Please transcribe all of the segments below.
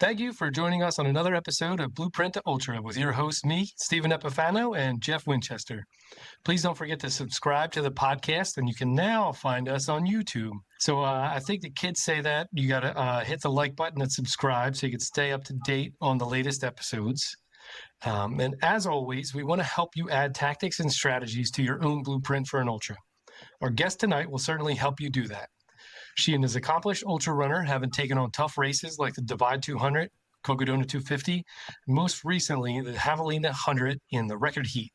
Thank you for joining us on another episode of Blueprint to Ultra with your hosts, me, Stephen Epifano, and Jeff Winchester. Please don't forget to subscribe to the podcast, and you can now find us on YouTube. So I think the kids say that you got to hit the like button and subscribe so you can stay up to date on the latest episodes. And as always, we want to help you add tactics and strategies to your own blueprint for an ultra. Our guest tonight will certainly help you do that. She is an accomplished ultra runner, having taken on tough races like the Divide 200, Cocodona 250, and most recently the Javelina Jundred in the record heat.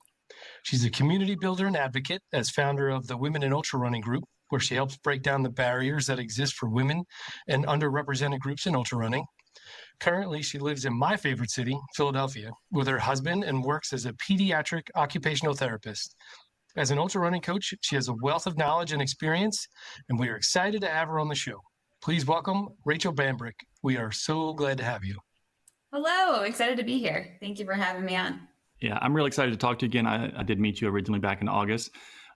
She's a community builder and advocate as founder of the Women in Ultrarunning group, where she helps break down the barriers that exist for women and underrepresented groups in ultrarunning. Currently, she lives in my favorite city, Philadelphia, with her husband and works as a pediatric occupational therapist. As an ultra running coach, she has a wealth of knowledge and experience, and we are excited to have her on the show. Please welcome Rachel Bambrick. We are so glad to have you. Hello, excited to be here. Thank you for having me on. Yeah, I'm really excited to talk to you again. I did meet you originally back in August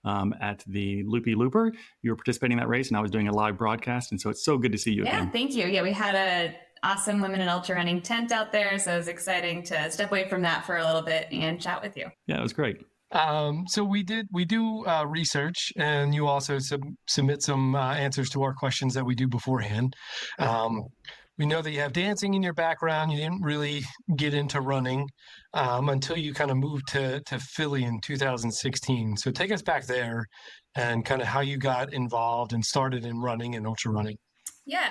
at the Loopy Looper. You were participating in that race, and I was doing a live broadcast, and so it's so good to see you again. Yeah, thank you. Yeah, we had an awesome Women in Ultra Running tent out there, so it was exciting to step away from that for a little bit and chat with you. Yeah, it was great. So we do research, and you also submit some answers to our questions that we do beforehand. We know that you have dancing in your background. You didn't really get into running until you kind of moved to Philly in 2016. So take us back there and kind of how you got involved and started in running and ultra running. Yeah,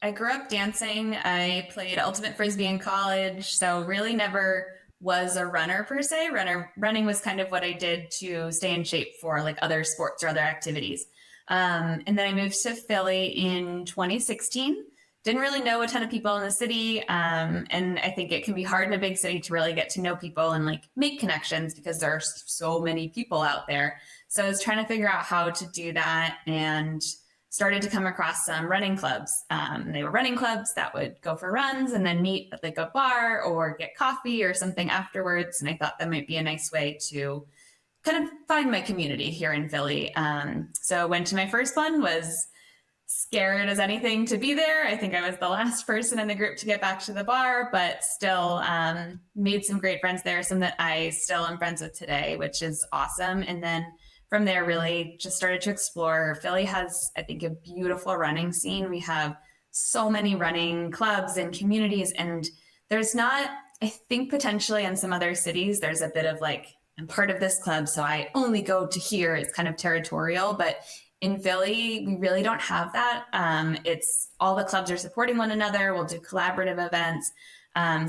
I grew up dancing. I played ultimate frisbee in college, so really never was a runner per se. Running was kind of what I did to stay in shape for like other sports or other activities. And then I moved to Philly in 2016. Didn't really know a ton of people in the city. And I think it can be hard in a big city to really get to know people and like make connections because there are so many people out there. So I was trying to figure out how to do that and started to come across some running clubs. They were running clubs that would go for runs and then meet at like a bar or get coffee or something afterwards. And I thought that might be a nice way to kind of find my community here in Philly. So I went to my first one, was scared as anything to be there. I think I was the last person in the group to get back to the bar, but still made some great friends there, some that I still am friends with today, which is awesome. And then from there, really just started to explore. Philly has, I think, a beautiful running scene. We have so many running clubs and communities, and there's not, I think potentially in some other cities, there's a bit of like, I'm part of this club, so I only go to here. It's kind of territorial, but in Philly, we really don't have that. It's all the clubs are supporting one another. We'll do collaborative events.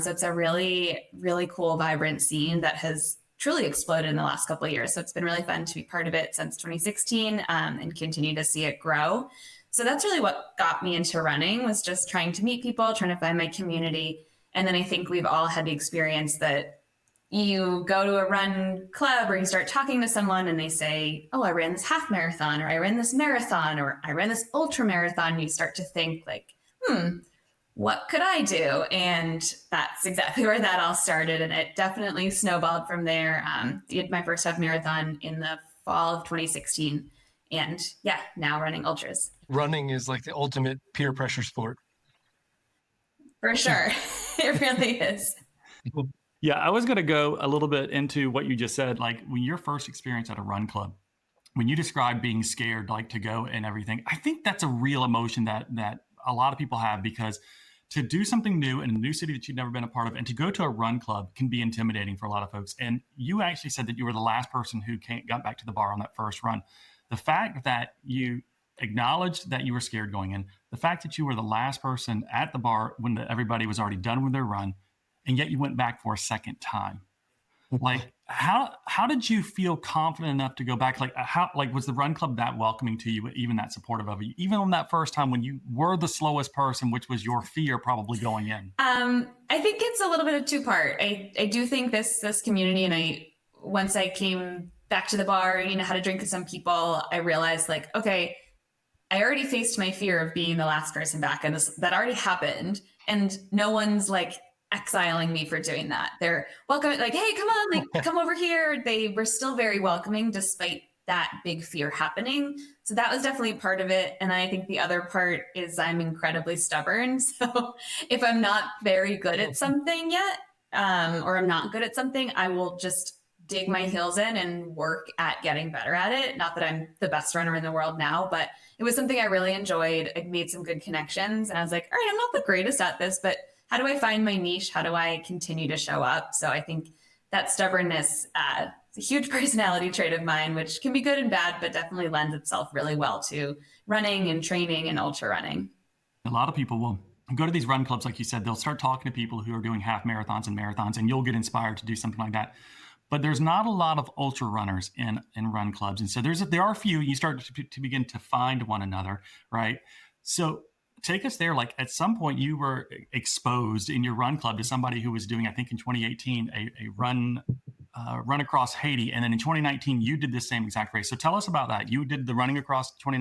So it's a really, really cool, vibrant scene that has truly exploded in the last couple of years. So it's been really fun to be part of it since 2016 and continue to see it grow. So that's really what got me into running, was just trying to meet people, trying to find my community. And then I think we've all had the experience that you go to a run club or you start talking to someone and they say, oh, I ran this half marathon, or I ran this marathon, or I ran this ultra marathon. You start to think like, what could I do? And that's exactly where that all started. And it definitely snowballed from there. Did my first half marathon in the fall of 2016. And yeah, now running ultras. Running is like the ultimate peer pressure sport. For sure. It really is. Yeah, I was going to go a little bit into what you just said. Like when your first experience at a run club, when you describe being scared, like to go and everything, I think that's a real emotion that a lot of people have, because to do something new in a new city that you've never been a part of and to go to a run club can be intimidating for a lot of folks. And you actually said that you were the last person who got back to the bar on that first run. The fact that you acknowledged that you were scared going in, the fact that you were the last person at the bar when everybody was already done with their run, and yet you went back for a second time. Like, how did you feel confident enough to go back? Like, was the run club that welcoming to you, even that supportive of you, even on that first time when you were the slowest person, which was your fear probably going in? I think it's a little bit of two-part. I do think this community, and once I came back to the bar, had a drink with some people, I realized like, okay, I already faced my fear of being the last person back, and that already happened, and no one's like exiling me for doing that. They're welcome, like, hey, come on, like, come over here. They were still very welcoming despite that big fear happening. So that was definitely part of it. And I think the other part is I'm incredibly stubborn. So if I'm not very good at something yet, or I'm not good at something, I will just dig my heels in and work at getting better at it. Not that I'm the best runner in the world now, but it was something I really enjoyed. I made some good connections and I was like, all right, I'm not the greatest at this, but how do I find my niche? How do I continue to show up? So I think that stubbornness, is a huge personality trait of mine, which can be good and bad, but definitely lends itself really well to running and training and ultra running. A lot of people will go to these run clubs, like you said, they'll start talking to people who are doing half marathons, and you'll get inspired to do something like that. But there's not a lot of ultra runners in run clubs. And so there are a few, you start to begin to find one another, right? So take us there. Like at some point you were exposed in your run club to somebody who was doing, I think in 2018, a run across Haiti. And then in 2019, you did the same exact race. So tell us about that. You did the running across Haiti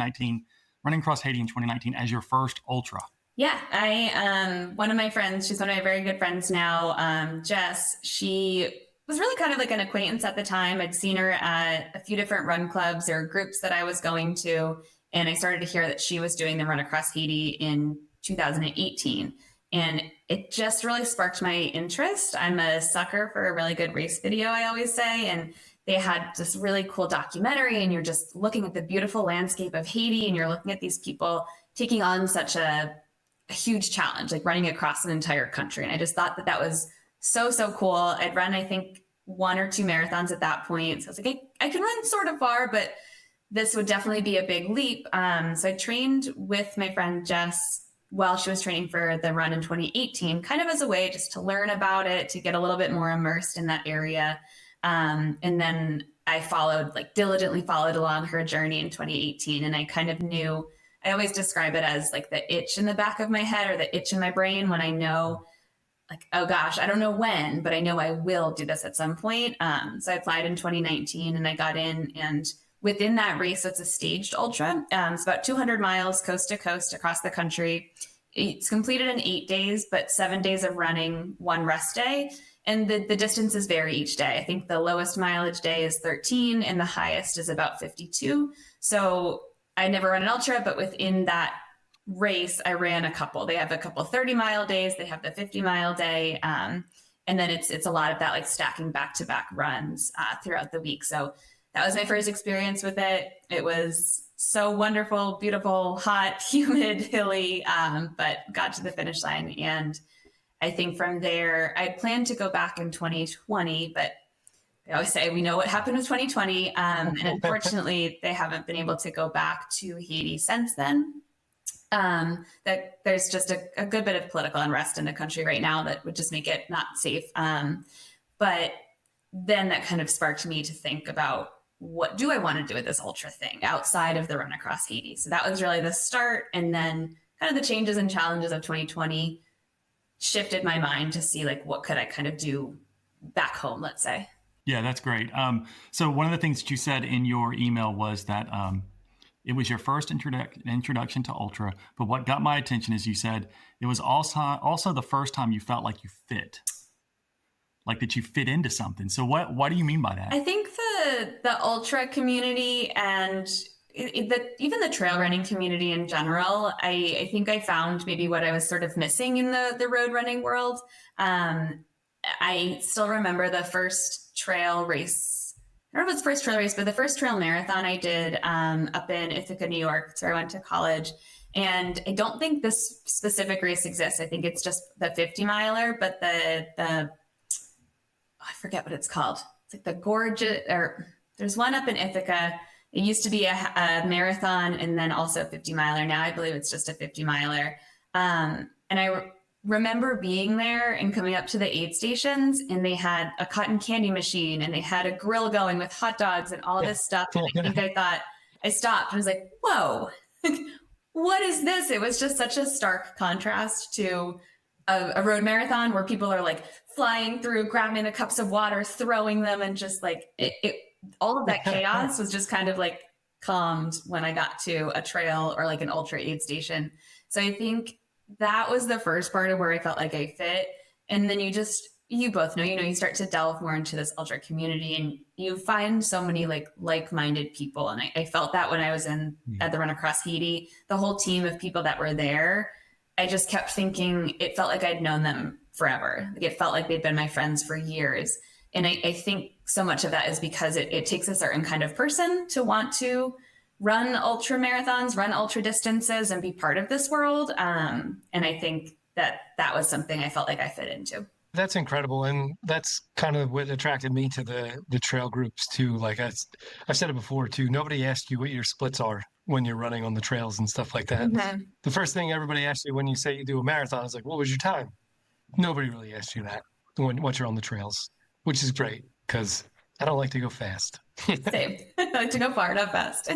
in 2019 as your first ultra. Yeah, one of my friends, she's one of my very good friends now, Jess, she was really kind of like an acquaintance at the time. I'd seen her at a few different run clubs or groups that I was going to, and I started to hear that she was doing the run across Haiti in 2018. And it just really sparked my interest. I'm a sucker for a really good race video, I always say. And they had this really cool documentary, and you're just looking at the beautiful landscape of Haiti, and you're looking at these people taking on such a huge challenge, like running across an entire country. And I just thought that was so cool. I'd run, I think, 1 or 2 marathons at that point. So I was like, I can run sort of far, but this would definitely be a big leap. So I trained with my friend Jess while she was training for the run in 2018, kind of as a way just to learn about it, to get a little bit more immersed in that area. And then I diligently followed along her journey in 2018. And I kind of knew, I always describe it as like the itch in the back of my head or the itch in my brain when I know, like, oh gosh, I don't know when, but I know I will do this at some point. So I applied in 2019 and I got in, and within that race, it's a staged ultra. It's about 200 miles coast to coast across the country. It's completed in 8 days, but 7 days of running, 1 rest day. And the distances vary each day. I think the lowest mileage day is 13 and the highest is about 52. So I never run an ultra, but within that race, I ran a couple. They have a couple 30-mile days. They have the 50-mile day. And then it's a lot of that, like stacking back-to-back runs throughout the week. So that was my first experience with it. It was so wonderful, beautiful, hot, humid, hilly, but got to the finish line. And I think from there, I planned to go back in 2020, but I always say we know what happened with 2020. And unfortunately, they haven't been able to go back to Haiti since then. That there's just a good bit of political unrest in the country right now that would just make it not safe. But then that kind of sparked me to think about, what do I want to do with this ultra thing outside of the run across Haiti? So that was really the start. And then kind of the changes and challenges of 2020 shifted my mind to see, like, what could I kind of do back home, let's say. Yeah, that's great. So one of the things that you said in your email was that it was your first introduction to ultra, but what got my attention is you said it was also the first time you felt like you fit, like that you fit into something. So what do you mean by that? I think the ultra community and even the trail running community in general, I think I found maybe what I was sort of missing in the road running world. I still remember the first trail race. I don't know if it's the first trail race, but the first trail marathon I did up in Ithaca, New York. That's where I went to college. And I don't think this specific race exists. I think it's just the 50 miler, but I forget what it's called. It's like the Gorge, or there's one up in Ithaca. It used to be a marathon and then also a 50 miler. Now I believe it's just a 50 miler. And I remember being there and coming up to the aid stations, and they had a cotton candy machine and they had a grill going with hot dogs and all this stuff. And I stopped and was like, whoa, what is this? It was just such a stark contrast to a road marathon where people are like flying through, grabbing the cups of water, throwing them, and just like all of that chaos was just kind of like calmed when I got to a trail or like an ultra aid station. So I think that was the first part of where I felt like I fit. And then you just you both know, you start to delve more into this ultra community and you find so many like-minded people. And I felt that when I was at the Run Across Haiti, the whole team of people that were there, I just kept thinking it felt like I'd known them forever. Like it felt like they'd been my friends for years. And I think so much of that is because it takes a certain kind of person to want to run ultra marathons, run ultra distances, and be part of this world. And I think that was something I felt like I fit into. That's incredible. And that's kind of what attracted me to the trail groups too. Like I've said it before too, nobody asks you what your splits are when you're running on the trails and stuff like that. Mm-hmm. The first thing everybody asks you when you say you do a marathon is like, what was your time? Nobody really asks you that once you're on the trails, which is great because I don't like to go fast. Same. I like to go far, not fast.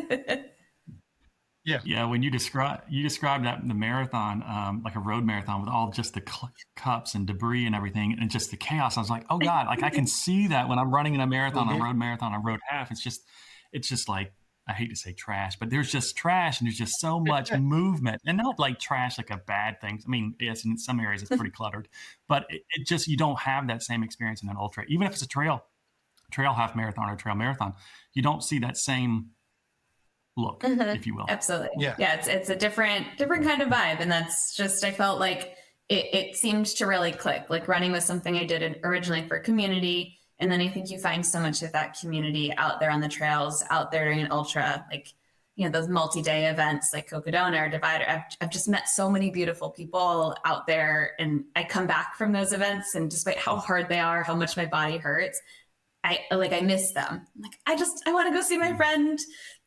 Yeah. When you describe that the marathon, like a road marathon with all just the cups and debris and everything, and just the chaos, I was like, oh God, like I can see that when I'm running in a marathon, a road marathon, a road half. It's just like, I hate to say trash, but there's just trash and there's just so much movement, and not like trash like a bad thing. I mean, yes, in some areas it's pretty cluttered, but it just, you don't have that same experience in an ultra, even if it's a trail half marathon or trail marathon. You don't see that same look, if you will. Absolutely. Yeah. It's a different kind of vibe. And that's just, I felt like it seemed to really click. Like running was something I did originally for community. And then I think you find so much of that community out there on the trails, out there during an ultra, like, those multi-day events like Cocodona or Divider. I've just met so many beautiful people out there. And I come back from those events, and despite how hard they are, how much my body hurts, I miss them. I'm like, I want to go see my friend.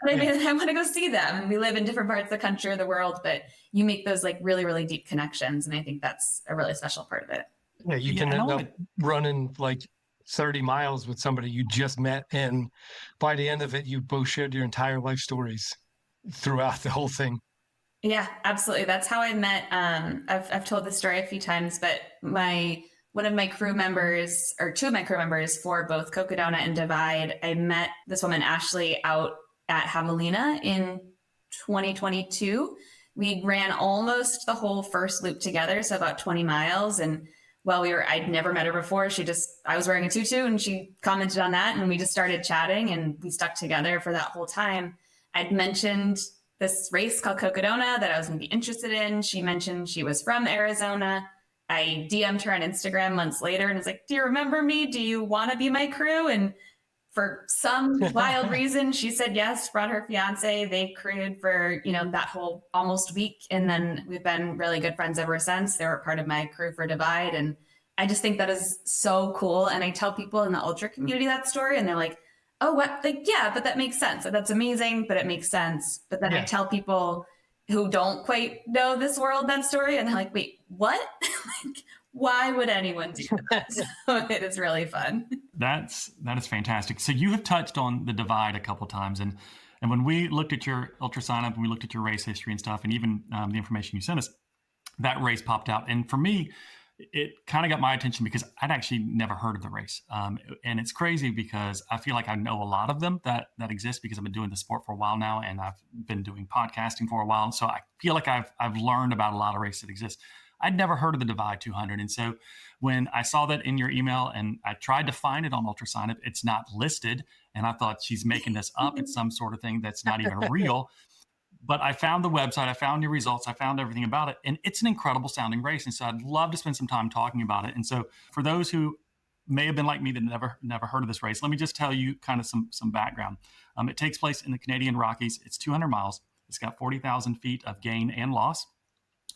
I want to go see them. And we live in different parts of the country or the world, but you make those like really, really deep connections. And I think that's a really special part of it. Yeah, you can end up running like 30 miles with somebody you just met. And by the end of it, you both shared your entire life stories throughout the whole thing. Yeah, absolutely. That's how I met. I've told this story a few times, but one of my crew members, or two of my crew members for both Cocodona and Divide, I met this woman, Ashley, out at Javelina in 2022. We ran almost the whole first loop together, so about 20 miles. And I'd never met her before. I was wearing a tutu and she commented on that, and we just started chatting and we stuck together for that whole time. I'd mentioned this race called Cocodona that I was going to be interested in. She mentioned she was from Arizona. I DM'd her on Instagram months later and was like, do you remember me? Do you want to be my crew? And for some wild reason, she said yes, brought her fiance. They crewed for, that whole almost week. And then we've been really good friends ever since. They were part of my crew for Divide. And I just think that is so cool. And I tell people in the ultra community that story, and they're like, oh, what? Like, yeah, but that makes sense. That's amazing, but it makes sense. But then I tell people who don't quite know this world that story, and they're like, wait, what? Like, why would anyone do that? So it is really fun. That is fantastic. So you have touched on the Divide a couple of times, and when we looked at your ultra sign up and we looked at your race history and stuff, and even the information you sent us, that race popped out. And for me, it kind of got my attention because I'd actually never heard of the race. And it's crazy because I feel like I know a lot of them that exist because I've been doing the sport for a while now, and I've been doing podcasting for a while. So I feel like I've learned about a lot of races that exist. I'd never heard of the Divide 200. And so when I saw that in your email and I tried to find it on UltraSignup, it's not listed. And I thought she's making this up. It's some sort of thing that's not even real. But I found the website, I found your results, I found everything about it. And it's an incredible sounding race. And so I'd love to spend some time talking about it. And so for those who may have been like me that never heard of this race, let me just tell you kind of some background. It takes place in the Canadian Rockies. It's 200 miles. It's got 40,000 feet of gain and loss.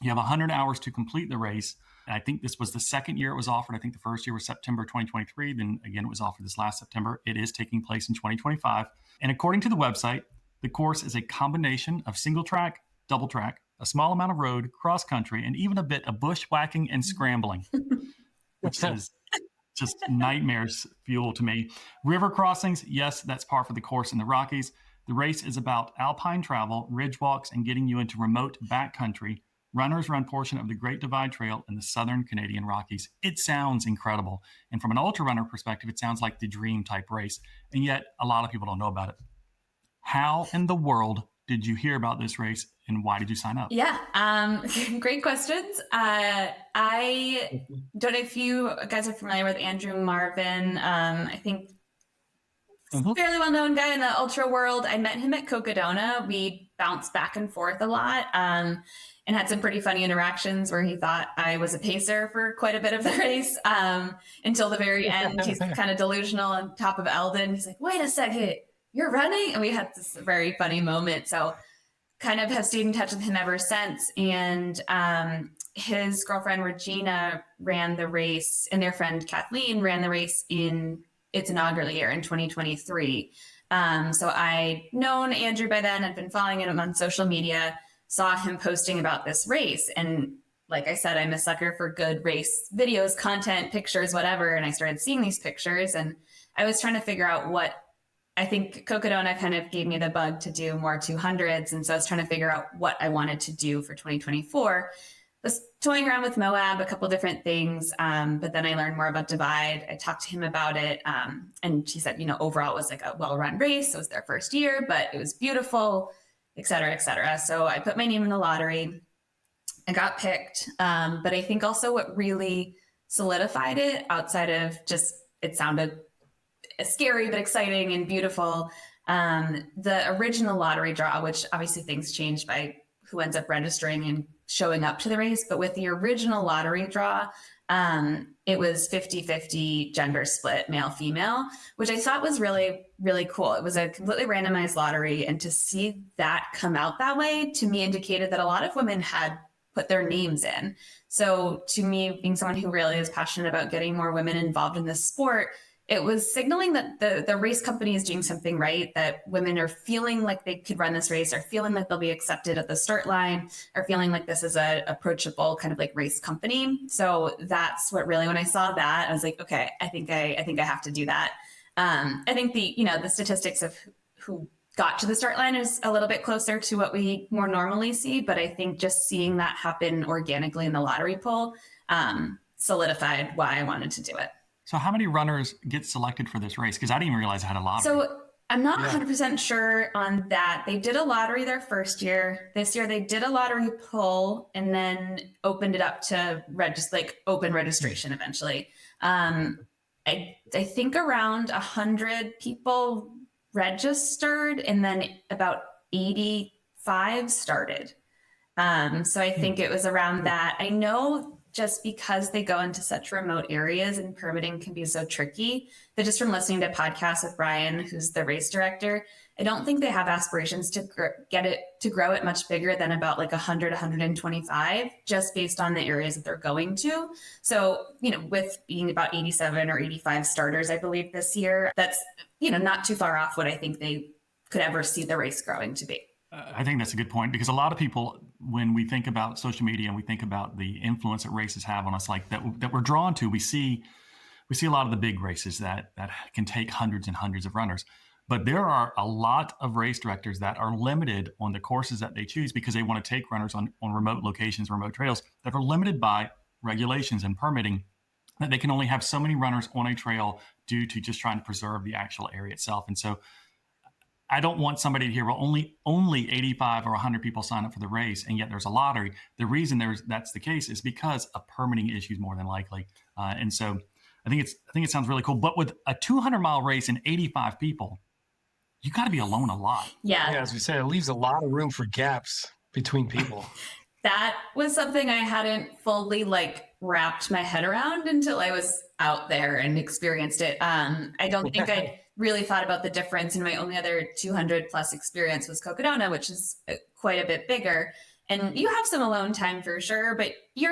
You have 100 hours to complete the race. And I think this was the second year it was offered. I think the first year was September 2023. Then again, it was offered this last September. It is taking place in 2025. And according to the website, the course is a combination of single track, double track, a small amount of road, cross country, and even a bit of bushwhacking and scrambling, which is just nightmares fuel to me. River crossings, yes, that's par for the course in the Rockies. The race is about alpine travel, ridge walks, and getting you into remote backcountry. Runners run portion of the Great Divide Trail in the southern Canadian Rockies. It sounds incredible. And from an ultra runner perspective, it sounds like the dream type race. And yet a lot of people don't know about it. How in the world did you hear about this race and why did you sign up? Yeah, great questions. I don't know if you guys are familiar with Andrew Marvin. I think fairly well-known guy in the ultra world. I met him at Cocodona. We bounced back and forth a lot and had some pretty funny interactions where he thought I was a pacer for quite a bit of the race until the very end. He's kind of delusional on top of Eldon. He's like, wait a second, you're running? And we had this very funny moment. So kind of have stayed in touch with him ever since. And his girlfriend, Regina, ran the race, and their friend, Kathleen, ran the race in its inaugural year in 2023. So I'd known Andrew by then. I'd been following him on social media, saw him posting about this race. And like I said, I'm a sucker for good race videos, content, pictures, whatever. And I started seeing these pictures, and I was trying to figure out what, I think Cocodona kind of gave me the bug to do more 200s. And so I was trying to figure out what I wanted to do for 2024. Was toying around with Moab, a couple different things, but then I learned more about Divide. I talked to him about it, and he said, overall it was like a well-run race. It was their first year, but it was beautiful, et cetera, et cetera. So I put my name in the lottery. I got picked, but I think also what really solidified it, outside of just it sounded scary but exciting and beautiful, the original lottery draw, which obviously things changed by who ends up registering and showing up to the race. But with the original lottery draw, it was 50-50 gender split, male, female, which I thought was really, really cool. It was a completely randomized lottery. And to see that come out that way, to me, indicated that a lot of women had put their names in. So to me, being someone who really is passionate about getting more women involved in this sport, it was signaling that the race company is doing something right, that women are feeling like they could run this race, are feeling like they'll be accepted at the start line, are feeling like this is a approachable kind of like race company. So that's what really, when I saw that, I was like, okay, I think I have to do that. I think the statistics of who got to the start line is a little bit closer to what we more normally see. But I think just seeing that happen organically in the lottery poll solidified why I wanted to do it. So how many runners get selected for this race? Because I didn't even realize I had a lottery. So I'm not 100% sure on that. They did a lottery their first year. This year they did a lottery poll and then opened it up to open registration eventually. I think around 100 people registered, and then about 85 started. So I think it was around that. I know, just because they go into such remote areas and permitting can be so tricky, that just from listening to podcasts with Brian, who's the race director, I don't think they have aspirations to grow it much bigger than about like 100, 125, just based on the areas that they're going to. So, with being about 87 or 85 starters, I believe this year, that's, not too far off what I think they could ever see the race growing to be. I think that's a good point, because a lot of people, when we think about social media and we think about the influence that races have on us, like that we're drawn to, we see a lot of the big races that can take hundreds and hundreds of runners. But there are a lot of race directors that are limited on the courses that they choose because they want to take runners on remote locations, remote trails that are limited by regulations and permitting, that they can only have so many runners on a trail due to just trying to preserve the actual area itself. And so I don't want somebody to hear, well, only 85 or 100 people sign up for the race, and yet there's a lottery. The reason that's the case is because of permitting issues, more than likely. And so I think it sounds really cool. But with a 200-mile race and 85 people, you got to be alone a lot. Yeah, as we said, it leaves a lot of room for gaps between people. That was something I hadn't fully wrapped my head around until I was out there and experienced it. I don't think I really thought about the difference. And my only other 200 plus experience was Cocodona, which is quite a bit bigger. And you have some alone time for sure, but you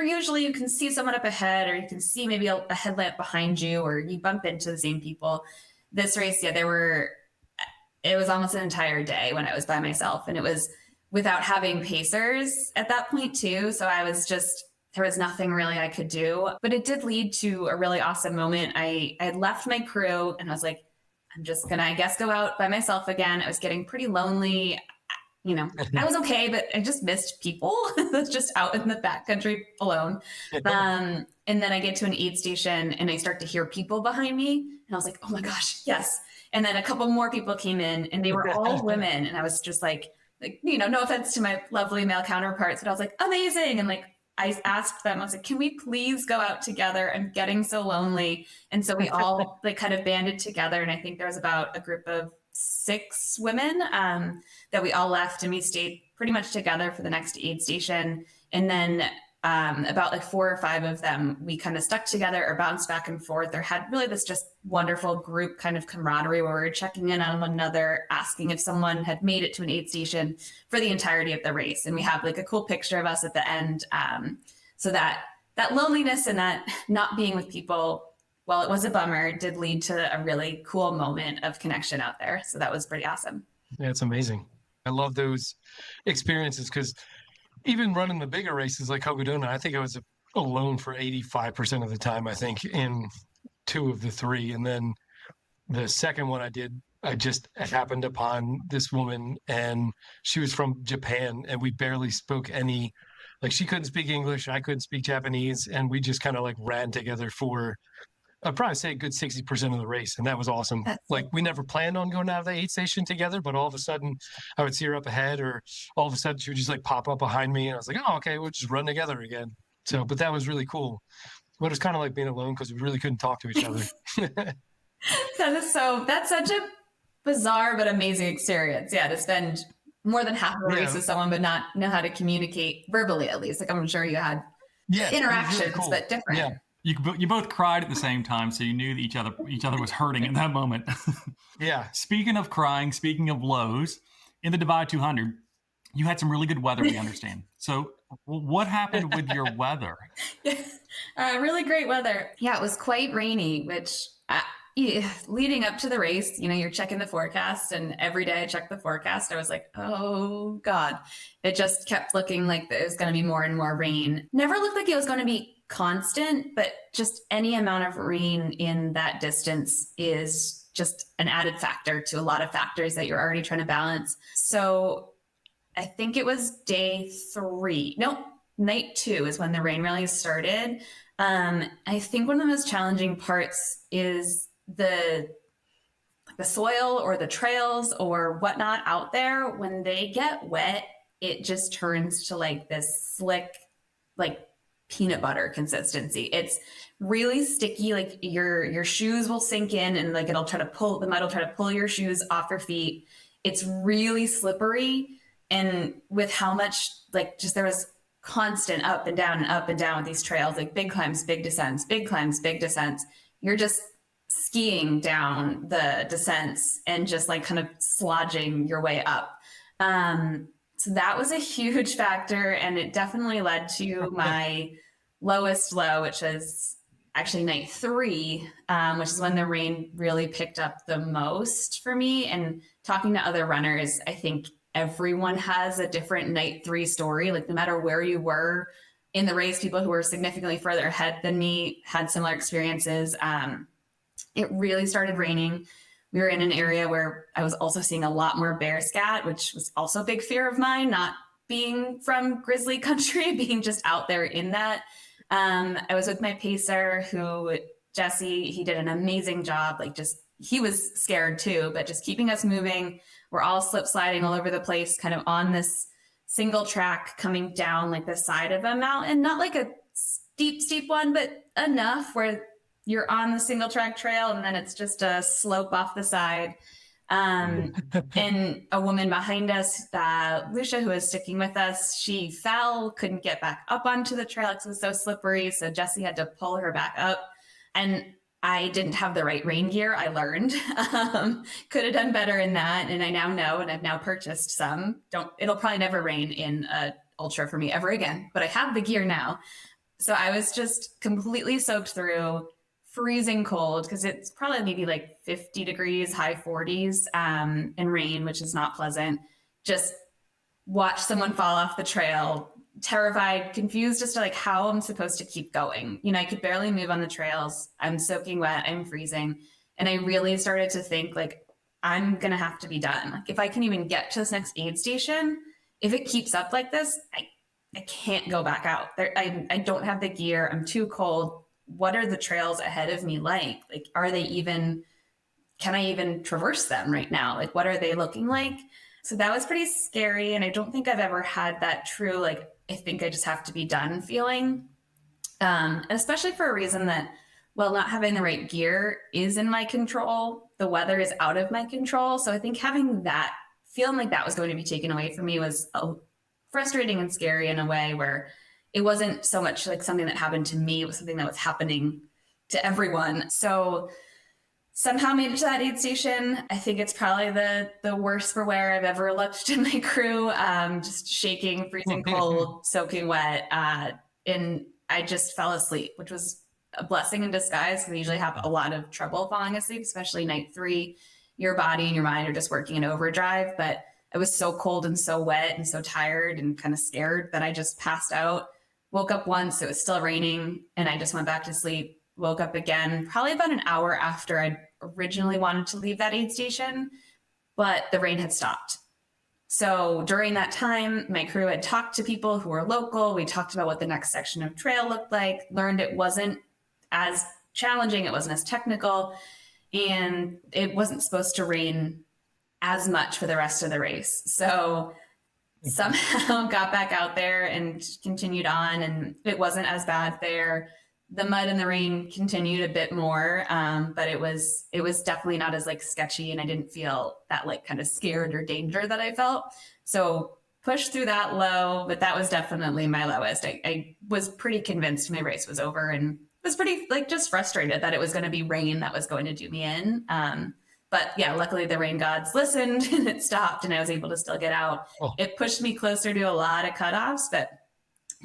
can see someone up ahead, or you can see maybe a headlamp behind you, or you bump into the same people. This race, it was almost an entire day when I was by myself, and it was without having pacers at that point too. So there was nothing really I could do, but it did lead to a really awesome moment. I had left my crew and I was like, I'm just gonna, I guess, go out by myself again. I was getting pretty lonely. I was okay, but I just missed people. Just out in the backcountry alone. And then I get to an aid station and I start to hear people behind me. And I was like, oh my gosh, yes. And then a couple more people came in and they were all women. And I was just like, like, no offense to my lovely male counterparts, but I was like, amazing. And like, I asked them, I was like, can we please go out together? I'm getting so lonely. And so we all like kind of banded together. And I think there was about a group of 6 women that we all left, and we stayed pretty much together for the next aid station. And then about like 4 or 5 of them, we kind of stuck together or bounced back and forth, or had really this just wonderful group kind of camaraderie where we were checking in on one another, asking if someone had made it to an aid station for the entirety of the race. And we have like a cool picture of us at the end. So that loneliness and that not being with people, while it was a bummer, did lead to a really cool moment of connection out there. So that was pretty awesome. Yeah, it's amazing. I love those experiences, because even running the bigger races like Cocodona, I think I was alone for 85% of the time, I think, in 2 of the 3. And then the second one I did, I just happened upon this woman, and she was from Japan, and we barely spoke any, like, she couldn't speak English, I couldn't speak Japanese, and we just kind of like ran together for, I'd probably say a good 60% of the race. And that was awesome. Like, we never planned on going out of the aid station together, but all of a sudden I would see her up ahead, or all of a sudden she would just like pop up behind me. And I was like, oh, okay, we'll just run together again. So, but that was really cool. But it was kind of like being alone, because we really couldn't talk to each other. That's such a bizarre but amazing experience. Yeah, to spend more than half the race with someone, but not know how to communicate verbally, at least. Like, I'm sure you had interactions, really cool, but different. Yeah. You both cried at the same time, so you knew that each other was hurting in that moment. Yeah. Speaking of crying, speaking of lows, in the Divide 200, you had some really good weather, we understand. So what happened with your weather? Really great weather. Yeah, it was quite rainy, which leading up to the race, you're checking the forecast, and every day I checked the forecast, I was like, oh God, it just kept looking like it was going to be more and more rain. Never looked like it was going to be constant, but just any amount of rain in that distance is just an added factor to a lot of factors that you're already trying to balance. So I think it was day 3. Nope, night 2 is when the rain really started. I think one of the most challenging parts is the soil or the trails or whatnot out there. When they get wet, it just turns to like this slick, like peanut butter consistency. It's really sticky. Like your shoes will sink in, and like the mud will try to pull your shoes off your feet. It's really slippery. And with how much, like, just there was constant up and down with these trails, like big climbs, big descents, big climbs, big descents. You're just skiing down the descents and just like kind of slodging your way up. So that was a huge factor, and it definitely led to my lowest low, which was actually night 3, which is when the rain really picked up the most for me. And talking to other runners, I think everyone has a different night 3 story. Like, no matter where you were in the race, people who were significantly further ahead than me had similar experiences. It really started raining. We were in an area where I was also seeing a lot more bear scat, which was also a big fear of mine, not being from grizzly country, being just out there in that. I was with my pacer, Jesse, he did an amazing job. Like, just, he was scared too, but just keeping us moving. We're all slip sliding all over the place, kind of on this single track coming down like the side of a mountain, not like a steep one, but enough where you're on the single track trail and then it's just a slope off the side. And a woman behind us, Lucia, who was sticking with us, she fell, couldn't get back up onto the trail because it was so slippery. So Jesse had to pull her back up. And I didn't have the right rain gear. I learned, could have done better in that. And I now know, and I've now purchased some. It'll probably never rain in a ultra for me ever again, but I have the gear now. So I was just completely soaked through, freezing cold, because it's probably maybe like 50 degrees, high 40s, and rain, which is not pleasant. Just watch someone fall off the trail, terrified, confused as to like how I'm supposed to keep going. I could barely move on the trails. I'm soaking wet, I'm freezing. And I really started to think like, I'm going to have to be done. Like, if I can even get to this next aid station, if it keeps up like this, I can't go back out there. I don't have the gear. I'm too cold. What are the trails ahead of me like? Like, can I even traverse them right now? Like, what are they looking like? So that was pretty scary. And I don't think I've ever had that true, like, I think I just have to be done feeling. Especially for a reason that, well, not having the right gear is in my control. The weather is out of my control. So I think having that, feeling like that was going to be taken away from me was frustrating and scary in a way where it wasn't so much like something that happened to me. It was something that was happening to everyone. So somehow made it to that aid station. I think it's probably the worst for wear I've ever looked in my crew. Just shaking, freezing cold, soaking wet. And I just fell asleep, which was a blessing in disguise because I usually have a lot of trouble falling asleep, especially night 3. Your body and your mind are just working in overdrive. But I was so cold and so wet and so tired and kind of scared that I just passed out. Woke up once, it was still raining, and I just went back to sleep. Woke up again, probably about an hour after I originally wanted to leave that aid station, but the rain had stopped. So during that time, my crew had talked to people who were local. We talked about what the next section of trail looked like, learned it wasn't as challenging, it wasn't as technical, and it wasn't supposed to rain as much for the rest of the race. So somehow got back out there and continued on, and it wasn't as bad there. The mud and the rain continued a bit more, but it was definitely not as like sketchy, and I didn't feel that like kind of scared or danger that I felt. So pushed through that low, but that was definitely my lowest. I was pretty convinced my race was over, and was pretty like just frustrated that it was going to be rain that was going to do me in. But yeah, luckily the rain gods listened and it stopped, and I was able to still get out. Oh. It pushed me closer to a lot of cutoffs, but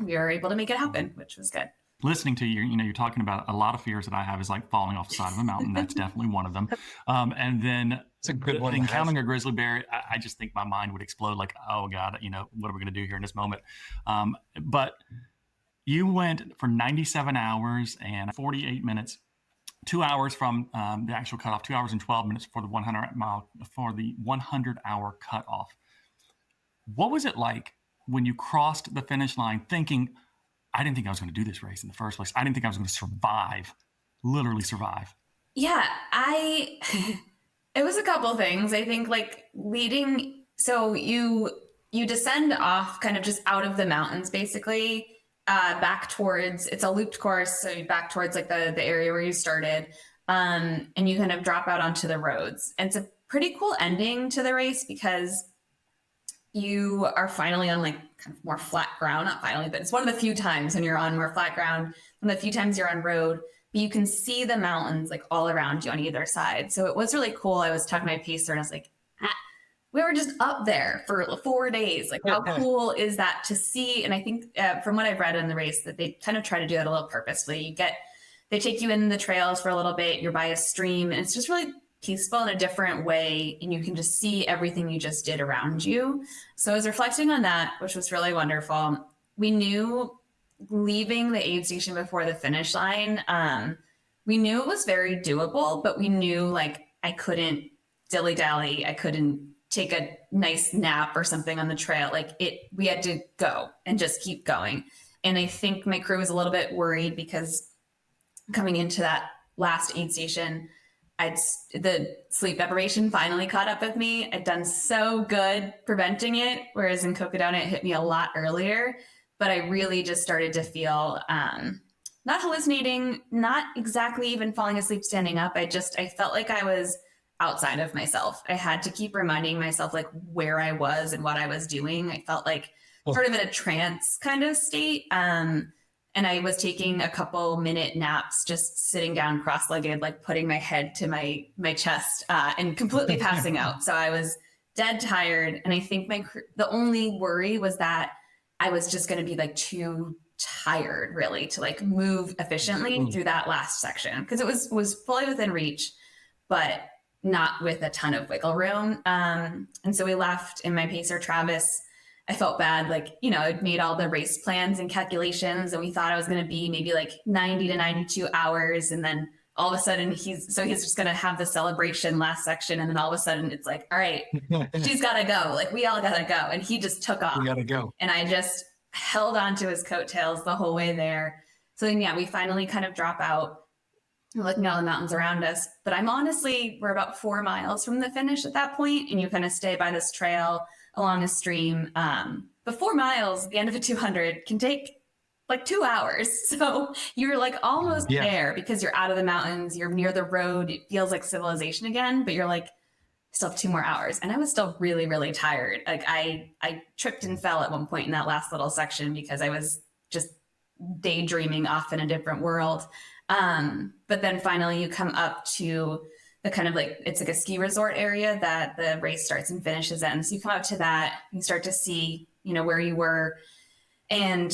we were able to make it happen, which was good. Listening to you, you're talking about a lot of fears that I have is like falling off the side of a mountain. That's definitely one of them. And then it's a good one. Encountering a grizzly bear, I just think my mind would explode. Like, oh God, what are we going to do here in this moment? But you went for 97 hours and 48 minutes. 2 hours from the actual cutoff, 2 hours and 12 minutes for the 100-hour cutoff. What was it like when you crossed the finish line thinking, I didn't think I was going to do this race in the first place. I didn't think I was going to survive, literally survive. Yeah, it was a couple things. I think like so you descend off kind of just out of the mountains, basically, back towards, it's a looped course. So you back towards like the area where you started, and you kind of drop out onto the roads. And it's a pretty cool ending to the race because you are finally on like kind of more flat ground, not finally, but it's one of the few times when you're on more flat ground, one of the few times you're on road, but you can see the mountains like all around you on either side. So it was really cool. I was talking to my pacer and I was like, we were just up there for 4 days. Like, how cool is that to see? And I think from what I've read in the race that they kind of try to do that a little purposefully. They take you in the trails for a little bit, you're by a stream, and it's just really peaceful in a different way. And you can just see everything you just did around you. So I was reflecting on that, which was really wonderful. We knew leaving the aid station before the finish line, we knew it was very doable, but we knew like I couldn't dilly-dally. I couldn't take a nice nap or something on the trail. Like we had to go and just keep going. And I think my crew was a little bit worried because coming into that last aid station, the sleep deprivation finally caught up with me. I'd done so good preventing it, whereas in Cocodona, it hit me a lot earlier. But I really just started to feel not hallucinating, not exactly even falling asleep standing up. I felt like I was outside of myself. I had to keep reminding myself like where I was and what I was doing. I felt like sort of in a trance kind of state. And I was taking a couple minute naps, just sitting down cross-legged, like putting my head to my chest and completely passing out. So I was dead tired. And I think the only worry was that I was just going to be like too tired really to like move efficiently through that last section. Because it was fully within reach, but not with a ton of wiggle room. And so we left, and my pacer, Travis, I felt bad. Like, I'd made all the race plans and calculations, and we thought I was going to be maybe like 90 to 92 hours. And then all of a sudden he's just going to have the celebration last section. And then all of a sudden it's like, all right, she's got to go. Like, we all got to go. And he just took off. We got to go. And I just held on to his coattails the whole way there. So then, yeah, we finally kind of drop out. looking at all the mountains around us. But we're about 4 miles from the finish at that point, and you kind of stay by this trail along a stream. But 4 miles, the end of a 200, can take like 2 hours. So you're like almost there because you're out of the mountains, you're near the road. It feels like civilization again, but you're like, still have 2 more hours. And I was still really, really tired. Like I tripped and fell at one point in that last little section because I was just daydreaming off in a different world. But then finally you come up to the kind of like, it's like a ski resort area that the race starts and finishes in. So you come up to that, you start to see, where you were. And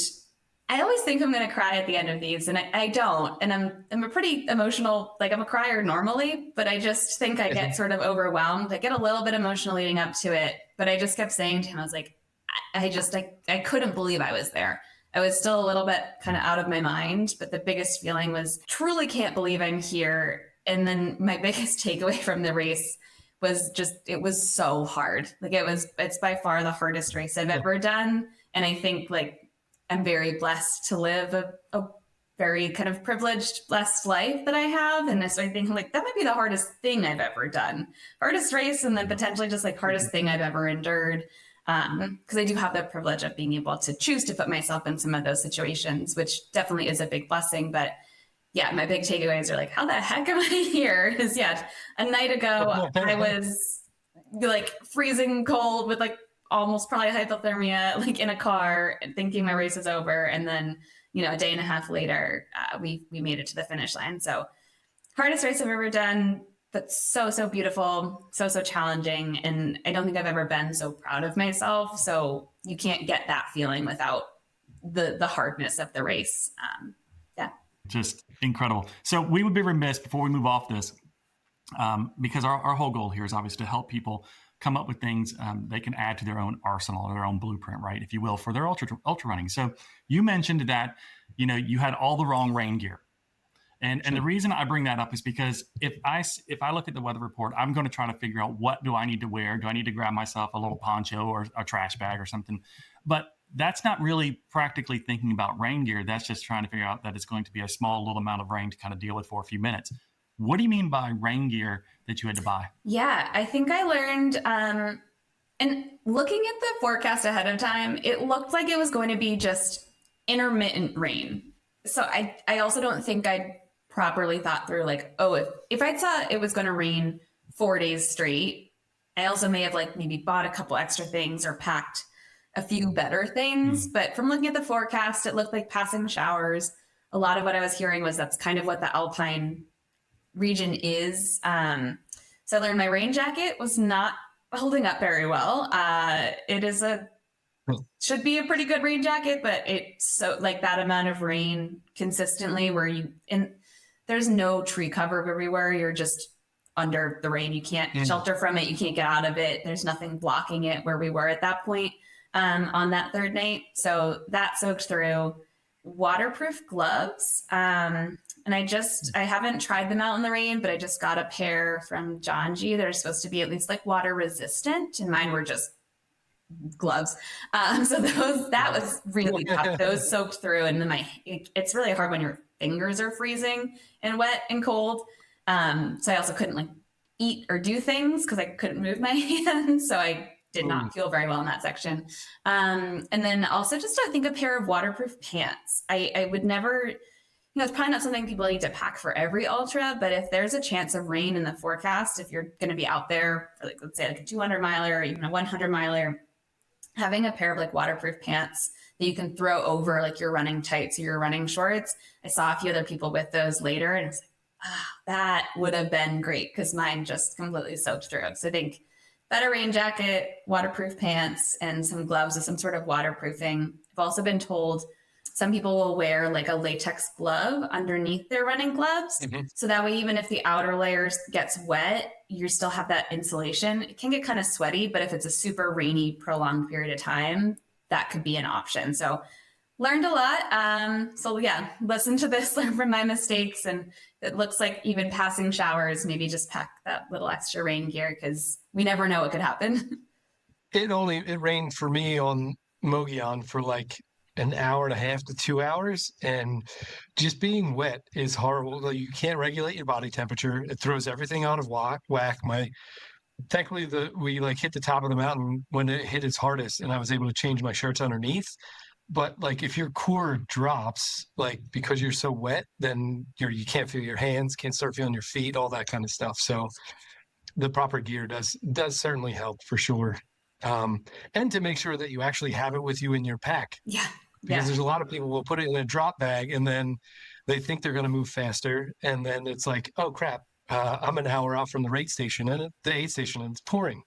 I always think I'm going to cry at the end of these, and I don't. And I'm a pretty emotional, like I'm a crier normally, but I just think I get sort of overwhelmed. I get a little bit emotional leading up to it, but I just kept saying to him, I was like, I couldn't believe I was there. I was still a little bit kind of out of my mind, but the biggest feeling was truly can't believe I'm here. And then my biggest takeaway from the race was just, it was so hard. Like it's by far the hardest race I've ever done. And I think like, I'm very blessed to live a very kind of privileged, blessed life that I have. And so I think like that might be the hardest thing I've ever done. Hardest race, and then potentially just like hardest thing I've ever endured. Because I do have the privilege of being able to choose to put myself in some of those situations, which definitely is a big blessing. But yeah, my big takeaways are like, how the heck am I here? Because a night ago I was like freezing cold with like almost probably hypothermia, like in a car, thinking my race is over. And then, a day and a half later, we made it to the finish line. So hardest race I've ever done, but so beautiful, so challenging. And I don't think I've ever been so proud of myself. So you can't get that feeling without the hardness of the race. Just incredible. So we would be remiss before we move off this, because our whole goal here is obviously to help people come up with things they can add to their own arsenal or their own blueprint, right, if you will, for their ultra running. So you mentioned that, you had all the wrong rain gear. And the reason I bring that up is because if I look at the weather report, I'm going to try to figure out what do I need to wear? Do I need to grab myself a little poncho or a trash bag or something? But that's not really practically thinking about rain gear. That's just trying to figure out that it's going to be a small little amount of rain to kind of deal with for a few minutes. What do you mean by rain gear that you had to buy? Yeah, I think I learned, and looking at the forecast ahead of time, it looked like it was going to be just intermittent rain. So I also don't think I properly thought through like, if I thought it was going to rain 4 days straight, I also may have like maybe bought a couple extra things or packed a few better things. But from looking at the forecast, it looked like passing showers. A lot of what I was hearing was that's kind of what the Alpine region is. So I learned my rain jacket was not holding up very well. It is should be a pretty good rain jacket, but it's so like that amount of rain consistently there's no tree cover everywhere. You're just under the rain. You can't shelter from it. You can't get out of it. There's nothing blocking it where we were at that point on that third night. So that soaked through. Waterproof gloves. And I haven't tried them out in the rain, but I just got a pair from John G. They're supposed to be at least like water resistant, and mine were just gloves. So that was really tough. Those soaked through, and then it's really hard when your fingers are freezing and wet and cold. So I also couldn't like eat or do things because I couldn't move my hands. So I did not feel very well in that section. And then also just I think a pair of waterproof pants. I would never, it's probably not something people need to pack for every ultra, but if there's a chance of rain in the forecast, if you're going to be out there for like, let's say like a 200 miler or even a 100 miler, having a pair of like waterproof pants that you can throw over like your running tights or your running shorts. I saw a few other people with those later, and it's like, that would have been great because mine just completely soaked through. So I think better rain jacket, waterproof pants, and some gloves with some sort of waterproofing. I've also been told some people will wear like a latex glove underneath their running gloves. So that way, even if the outer layer gets wet, you still have that insulation. It can get kind of sweaty, but if it's a super rainy, prolonged period of time, that could be an option. So learned a lot. So yeah, listen to this, learn from my mistakes. And it looks like even passing showers, maybe just pack that little extra rain gear because we never know what could happen. It rained for me on Mogollon for like an hour and a half to 2 hours, and just being wet is horrible. Like, you can't regulate your body temperature. It throws everything out of whack. Thankfully we like hit the top of the mountain when it hit its hardest, and I was able to change my shirts underneath. But like, if your core drops, like, because you're so wet, then you can't feel your hands, can't start feeling your feet, all that kind of stuff. So the proper gear does certainly help for sure. And to make sure that you actually have it with you in your pack. Yeah. Because there's a lot of people will put it in a drop bag, and then they think they're going to move faster. And then it's like, oh crap, I'm an hour out from the aid station, and it's pouring.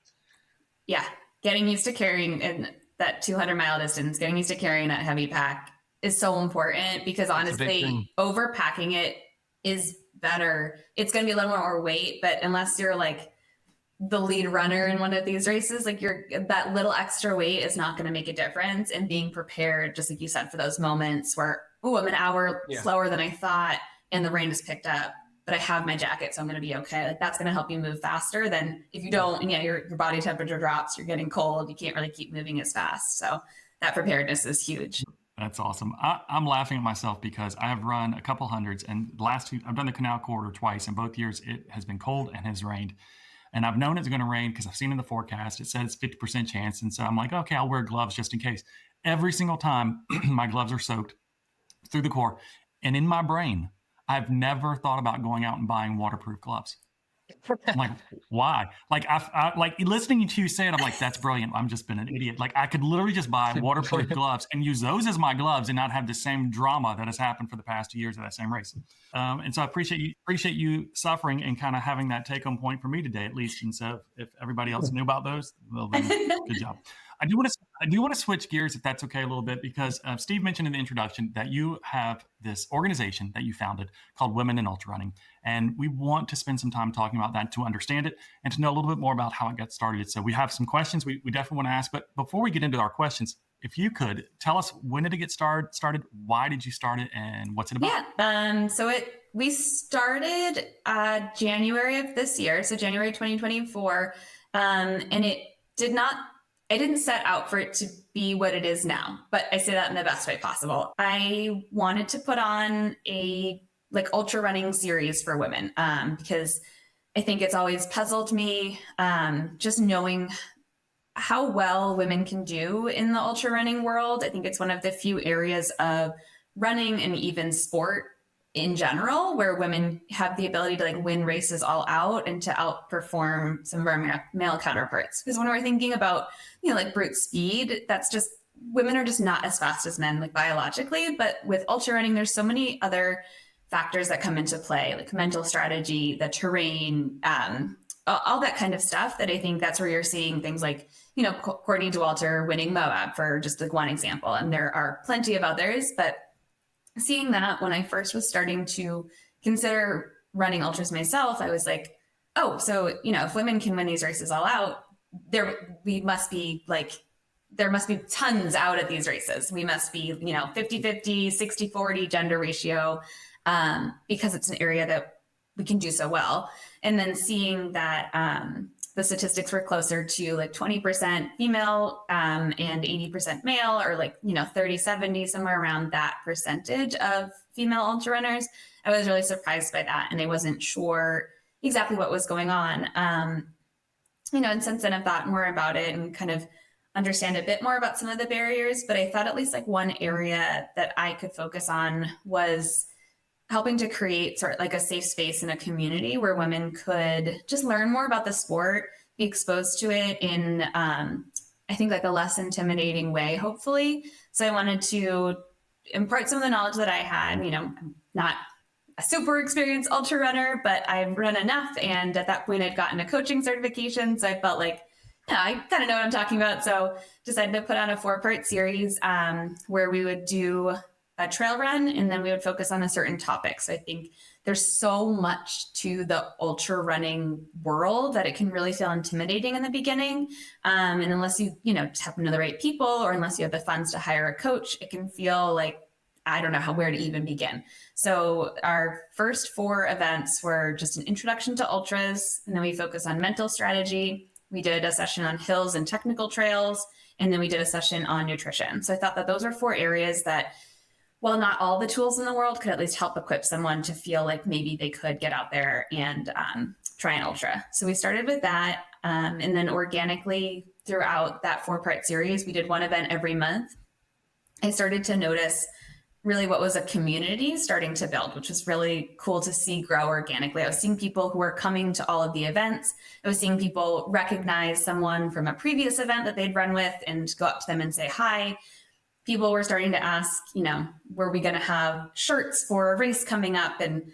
Yeah. Getting used to carrying in that 200-mile distance, getting used to carrying that heavy pack is so important, because honestly, overpacking it is better. It's going to be a little more weight, but unless you're like the lead runner in one of these races, like that little extra weight is not going to make a difference. And being prepared, just like you said, for those moments where, oh, I'm an hour slower than I thought and the rain has picked up, but I have my jacket, so I'm going to be okay. Like, that's going to help you move faster than if you don't, and your body temperature drops, you're getting cold, you can't really keep moving as fast. So that preparedness is huge. That's awesome. I'm laughing at myself because I have run a couple hundreds, and I've done the Canal Corridor twice, and both years it has been cold and has rained. And I've known it's going to rain because I've seen in the forecast, it says 50% chance. And so I'm like, okay, I'll wear gloves just in case. Every single time my gloves are soaked through the core. And in my brain, I've never thought about going out and buying waterproof gloves. I'm like, why? Like, I like listening to you say it, I'm like, that's brilliant. I'm just been an idiot. Like, I could literally just buy waterproof gloves and use those as my gloves and not have the same drama that has happened for the past 2 years of that same race. And so I appreciate you suffering and kind of having that take home point for me today, at least. And so if everybody else knew about those, well, then good job. I do want to switch gears, if that's okay, a little bit, because Steve mentioned in the introduction that you have this organization that you founded called Women in Ultrarunning. And we want to spend some time talking about that to understand it and to know a little bit more about how it got started. So we have some questions we definitely want to ask. But before we get into our questions, if you could tell us, when did it get started? Why did you start it? And what's it about? Yeah. We started January of this year, so January 2024. And I didn't set out for it to be what it is now, but I say that in the best way possible. I wanted to put on a ultra running series for women, because I think it's always puzzled me, just knowing how well women can do in the ultra running world. I think it's one of the few areas of running and even sport in general where women have the ability to win races all out and to outperform some of our male counterparts. Because when we're thinking about, brute speed, that's just, women are just not as fast as men, biologically. But with ultra running, there's so many other factors that come into play, like mental strategy, the terrain, all that kind of stuff, that I think that's where you're seeing things like, Courtney Dauwalter winning Moab, for just one example. And there are plenty of others, but seeing that when I first was starting to consider running ultras myself, I was like, oh, so, if women can win these races all out, there must be tons out at these races. We must be, 50-50, 60-40 gender ratio, because it's an area that we can do so well. And then seeing that the statistics were closer to 20% female and 80% male, or 30-70, somewhere around that percentage of female ultra runners, I was really surprised by that. And I wasn't sure exactly what was going on. And since then I've thought more about it and kind of understand a bit more about some of the barriers, but I thought at least one area that I could focus on was helping to create sort of a safe space and a community where women could just learn more about the sport, be exposed to it in, I think a less intimidating way, hopefully. So I wanted to impart some of the knowledge that I had. I'm not a super experienced ultra runner, but I've run enough. And at that point I'd gotten a coaching certification. So I felt I kind of know what I'm talking about. So decided to put on a 4-part series where we would do a trail run, and then we would focus on a certain topic. So I think there's so much to the ultra running world that it can really feel intimidating in the beginning. And unless you, just happen to know the right people, or unless you have the funds to hire a coach, it can feel I don't know where to even begin. So our first 4 events were just an introduction to ultras, and then we focus on mental strategy. We did a session on hills and technical trails, And then we did a session on nutrition. So I thought that those are 4 areas that, while not all the tools in the world, could at least help equip someone to feel like maybe they could get out there and try an ultra. So we started with that. And then organically throughout that 4-part series, we did one event every month. I started to notice really what was a community starting to build, which was really cool to see grow organically. I was seeing people who were coming to all of the events. I was seeing people recognize someone from a previous event that they'd run with and go up to them and say hi. People were starting to ask, were we going to have shirts for a race coming up? And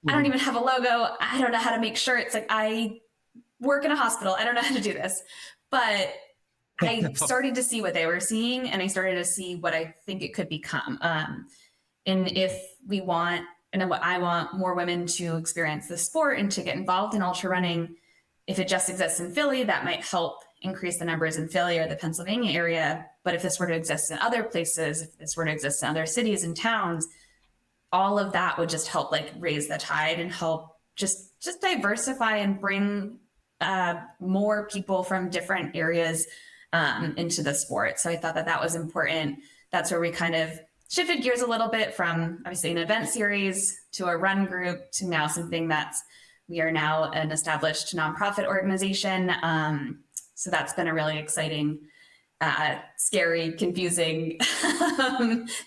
I don't even have a logo. I don't know how to make shirts. Like, I work in a hospital. I don't know how to do this. But I started to see what they were seeing, and I started to see what I think it could become. And if we want, and what I want, more women to experience the sport and to get involved in ultra running, if it just exists in Philly, that might help increase the numbers in Philly or the Pennsylvania area. But if this were to exist in other places, if this were to exist in other cities and towns, all of that would just help like raise the tide and help just diversify and bring more people from different areas into the sport. So I thought that was important. That's where we kind of shifted gears a little bit from obviously an event series to a run group to now something we are now an established nonprofit organization. So that's been a really exciting, scary, confusing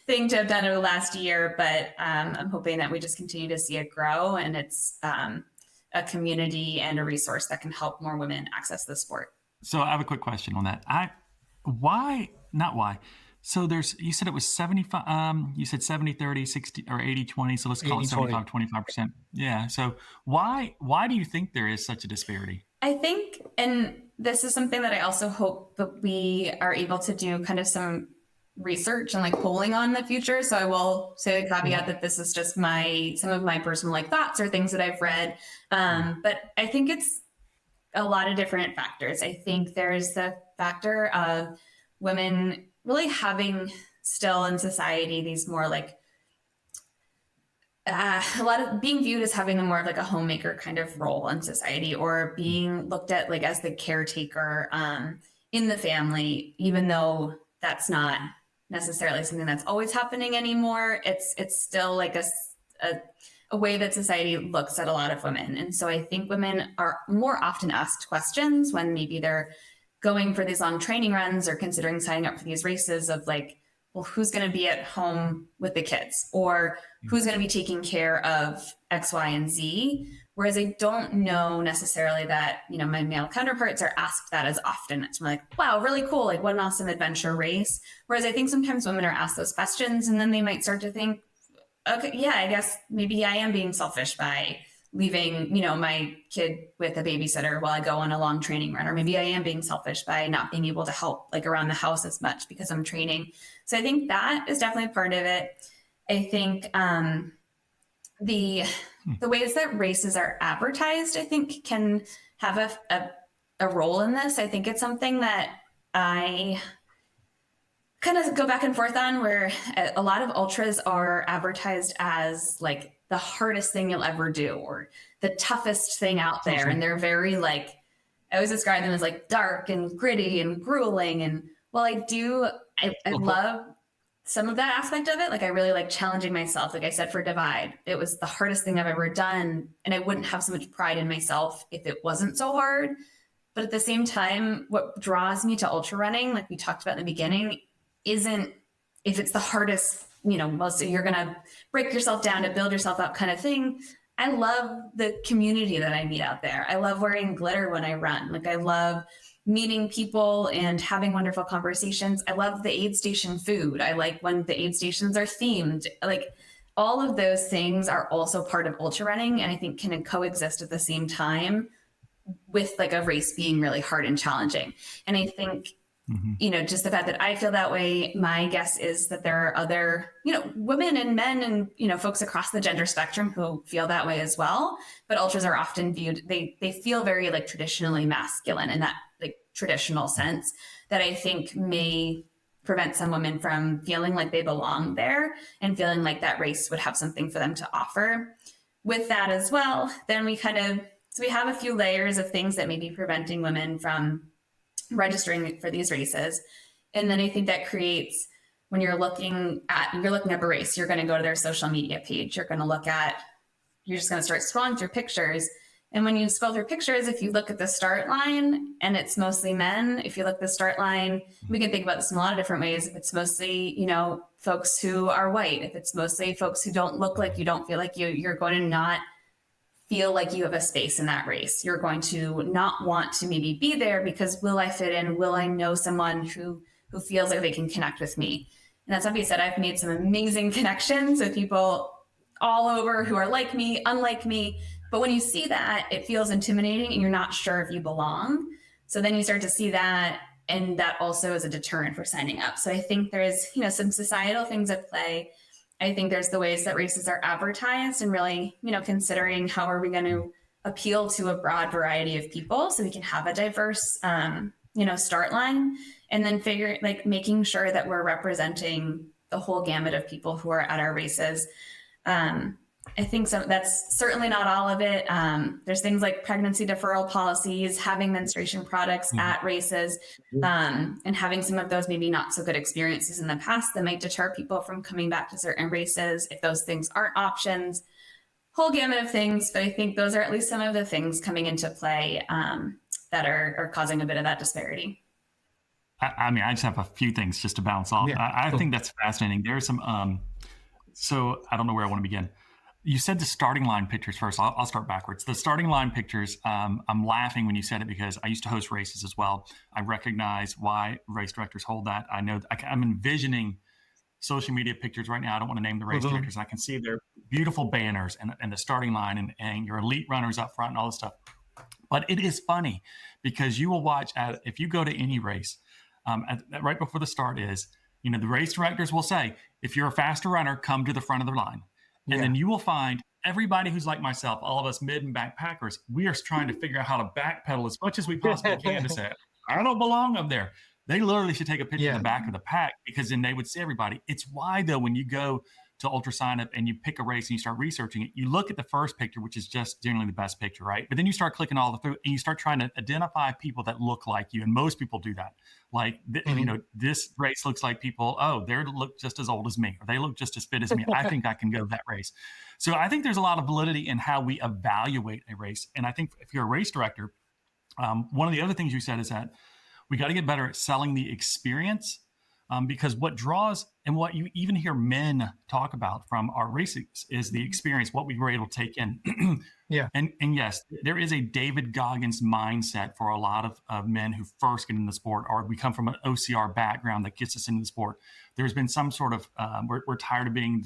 thing to have done over the last year. But I'm hoping that we just continue to see it grow, and it's a community and a resource that can help more women access the sport. So I have a quick question on that. Not why. So you said it was 75, you said 70, 30, 60 or 80, 20. So let's call it 75, 25%. Yeah. So why do you think there is such a disparity? I think, and this is something that I also hope that we are able to do kind of some research and like polling on in the future. So I will say the caveat that this is just some of my personal like thoughts or things that I've read. But I think it's a lot of different factors. I think there's the factor of women really having still in society these more like a lot of being viewed as having a more of like a homemaker kind of role in society, or being looked at like as the caretaker in the family, even though that's not necessarily something that's always happening anymore. It's still like a way that society looks at a lot of women. And so I think women are more often asked questions when maybe they're going for these long training runs or considering signing up for these races of like, well, who's going to be at home with the kids, or who's going to be taking care of X, Y, and Z. Whereas I don't know necessarily that, my male counterparts are asked that as often. It's like, wow, really cool. Like, what an awesome adventure race. Whereas I think sometimes women are asked those questions and then they might start to think, okay, yeah, I guess maybe I am being selfish by leaving, my kid with a babysitter while I go on a long training run, or maybe I am being selfish by not being able to help like around the house as much because I'm training. So I think that is definitely part of it. I think the ways that races are advertised, I think, can have a role in this. I think it's something that I kind of go back and forth on, where a lot of ultras are advertised as like the hardest thing you'll ever do, or the toughest thing out there. And they're very like, I always describe them as like dark and gritty and grueling. And while I love some of that aspect of it. Like, I really like challenging myself. Like I said, for Divide, it was the hardest thing I've ever done. And I wouldn't have so much pride in myself if it wasn't so hard. But at the same time, what draws me to ultra running, like we talked about in the beginning, isn't if it's the hardest, most you're going to break yourself down to build yourself up kind of thing. I love the community that I meet out there. I love wearing glitter when I run. Like, I love meeting people and having wonderful conversations. I love the aid station food. I like when the aid stations are themed. Like, all of those things are also part of ultra running, and I think can coexist at the same time with like a race being really hard and challenging. And I think, just the fact that I feel that way, my guess is that there are other, women and men and, folks across the gender spectrum who feel that way as well. But ultras are often viewed, they feel very like traditionally masculine in that like traditional sense that I think may prevent some women from feeling like they belong there and feeling like that race would have something for them to offer. With that as well, then we have a few layers of things that may be preventing women from registering for these races. And then I think that creates, when you're looking up a race, you're going to go to their social media page. You're just going to start scrolling through pictures. And when you scroll through pictures, if you look at the start line and it's mostly men, if you look at the start line, we can think about this in a lot of different ways. If it's mostly, folks who are white, if it's mostly folks who don't look like you, don't feel like you're going to not feel like you have a space in that race. You're going to not want to maybe be there because will I fit in? Will I know someone who feels like they can connect with me? And that's obvious that I've made some amazing connections with people all over who are like me, unlike me. But when you see that, it feels intimidating and you're not sure if you belong. So then you start to see that, and that also is a deterrent for signing up. So I think there's, some societal things at play. I think there's the ways that races are advertised and really, considering how are we going to appeal to a broad variety of people so we can have a diverse, start line, and then making sure that we're representing the whole gamut of people who are at our races. I think that's certainly not all of it. There's things like pregnancy deferral policies, having menstruation products at races, and having some of those maybe not so good experiences in the past that might deter people from coming back to certain races if those things aren't options. Whole gamut of things, but I think those are at least some of the things coming into play that are causing a bit of that disparity. I just have a few things just to bounce off. Yeah, I think that's fascinating. There's some, so I don't know where I want to begin. You said the starting line pictures first. I'll start backwards. The starting line pictures, I'm laughing when you said it because I used to host races as well. I recognize why race directors hold that. I know I'm envisioning social media pictures right now. I don't want to name the race directors. I can see their beautiful banners and the starting line and your elite runners up front and all this stuff. But it is funny because you will watch, if you go to any race, right before the start is, the race directors will say, if you're a faster runner, come to the front of the line. And then you will find everybody who's like myself, all of us mid and backpackers, we are trying to figure out how to backpedal as much as we possibly can to say, I don't belong up there. They literally should take a picture of the back of the pack because then they would see everybody. It's why, though, when you go to Ultra Sign Up and you pick a race and you start researching it, you look at the first picture, which is just generally the best picture, right? But then you start clicking all the through and you start trying to identify people that look like you. And most people do that. Like, this race looks like people, they look just as old as me, or they look just as fit as me. I think I can go that race. So I think there's a lot of validity in how we evaluate a race. And I think if you're a race director, one of the other things you said is that we got to get better at selling the experience. Because what draws and what you even hear men talk about from our races is the experience, what we were able to take in. And yes, there is a David Goggins mindset for a lot of men who first get into the sport, or we come from an OCR background that gets us into the sport. There's been some sort of, we're tired of being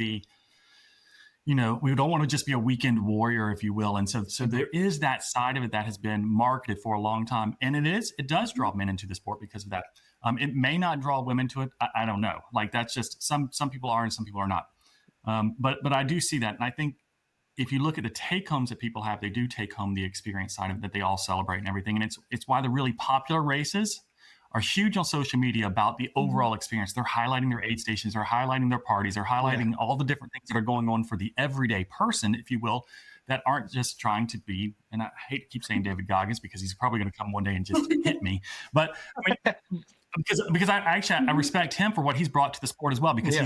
we don't want to just be a weekend warrior, if you will. And so there is that side of it that has been marketed for a long time. And it does draw men into the sport because of that. It may not draw women to it. I don't know. Like, that's just some people are and some people are not. But I do see that. And I think if you look at the take homes that people have, they do take home the experience side of it that they all celebrate and everything. And it's why the really popular races are huge on social media about the overall experience. They're highlighting their aid stations, they're highlighting their parties, they're highlighting all the different things that are going on for the everyday person, if you will, that aren't just trying to be, and I hate to keep saying David Goggins because he's probably going to come one day and just hit me. But I mean, because I respect him for what he's brought to the sport as well, because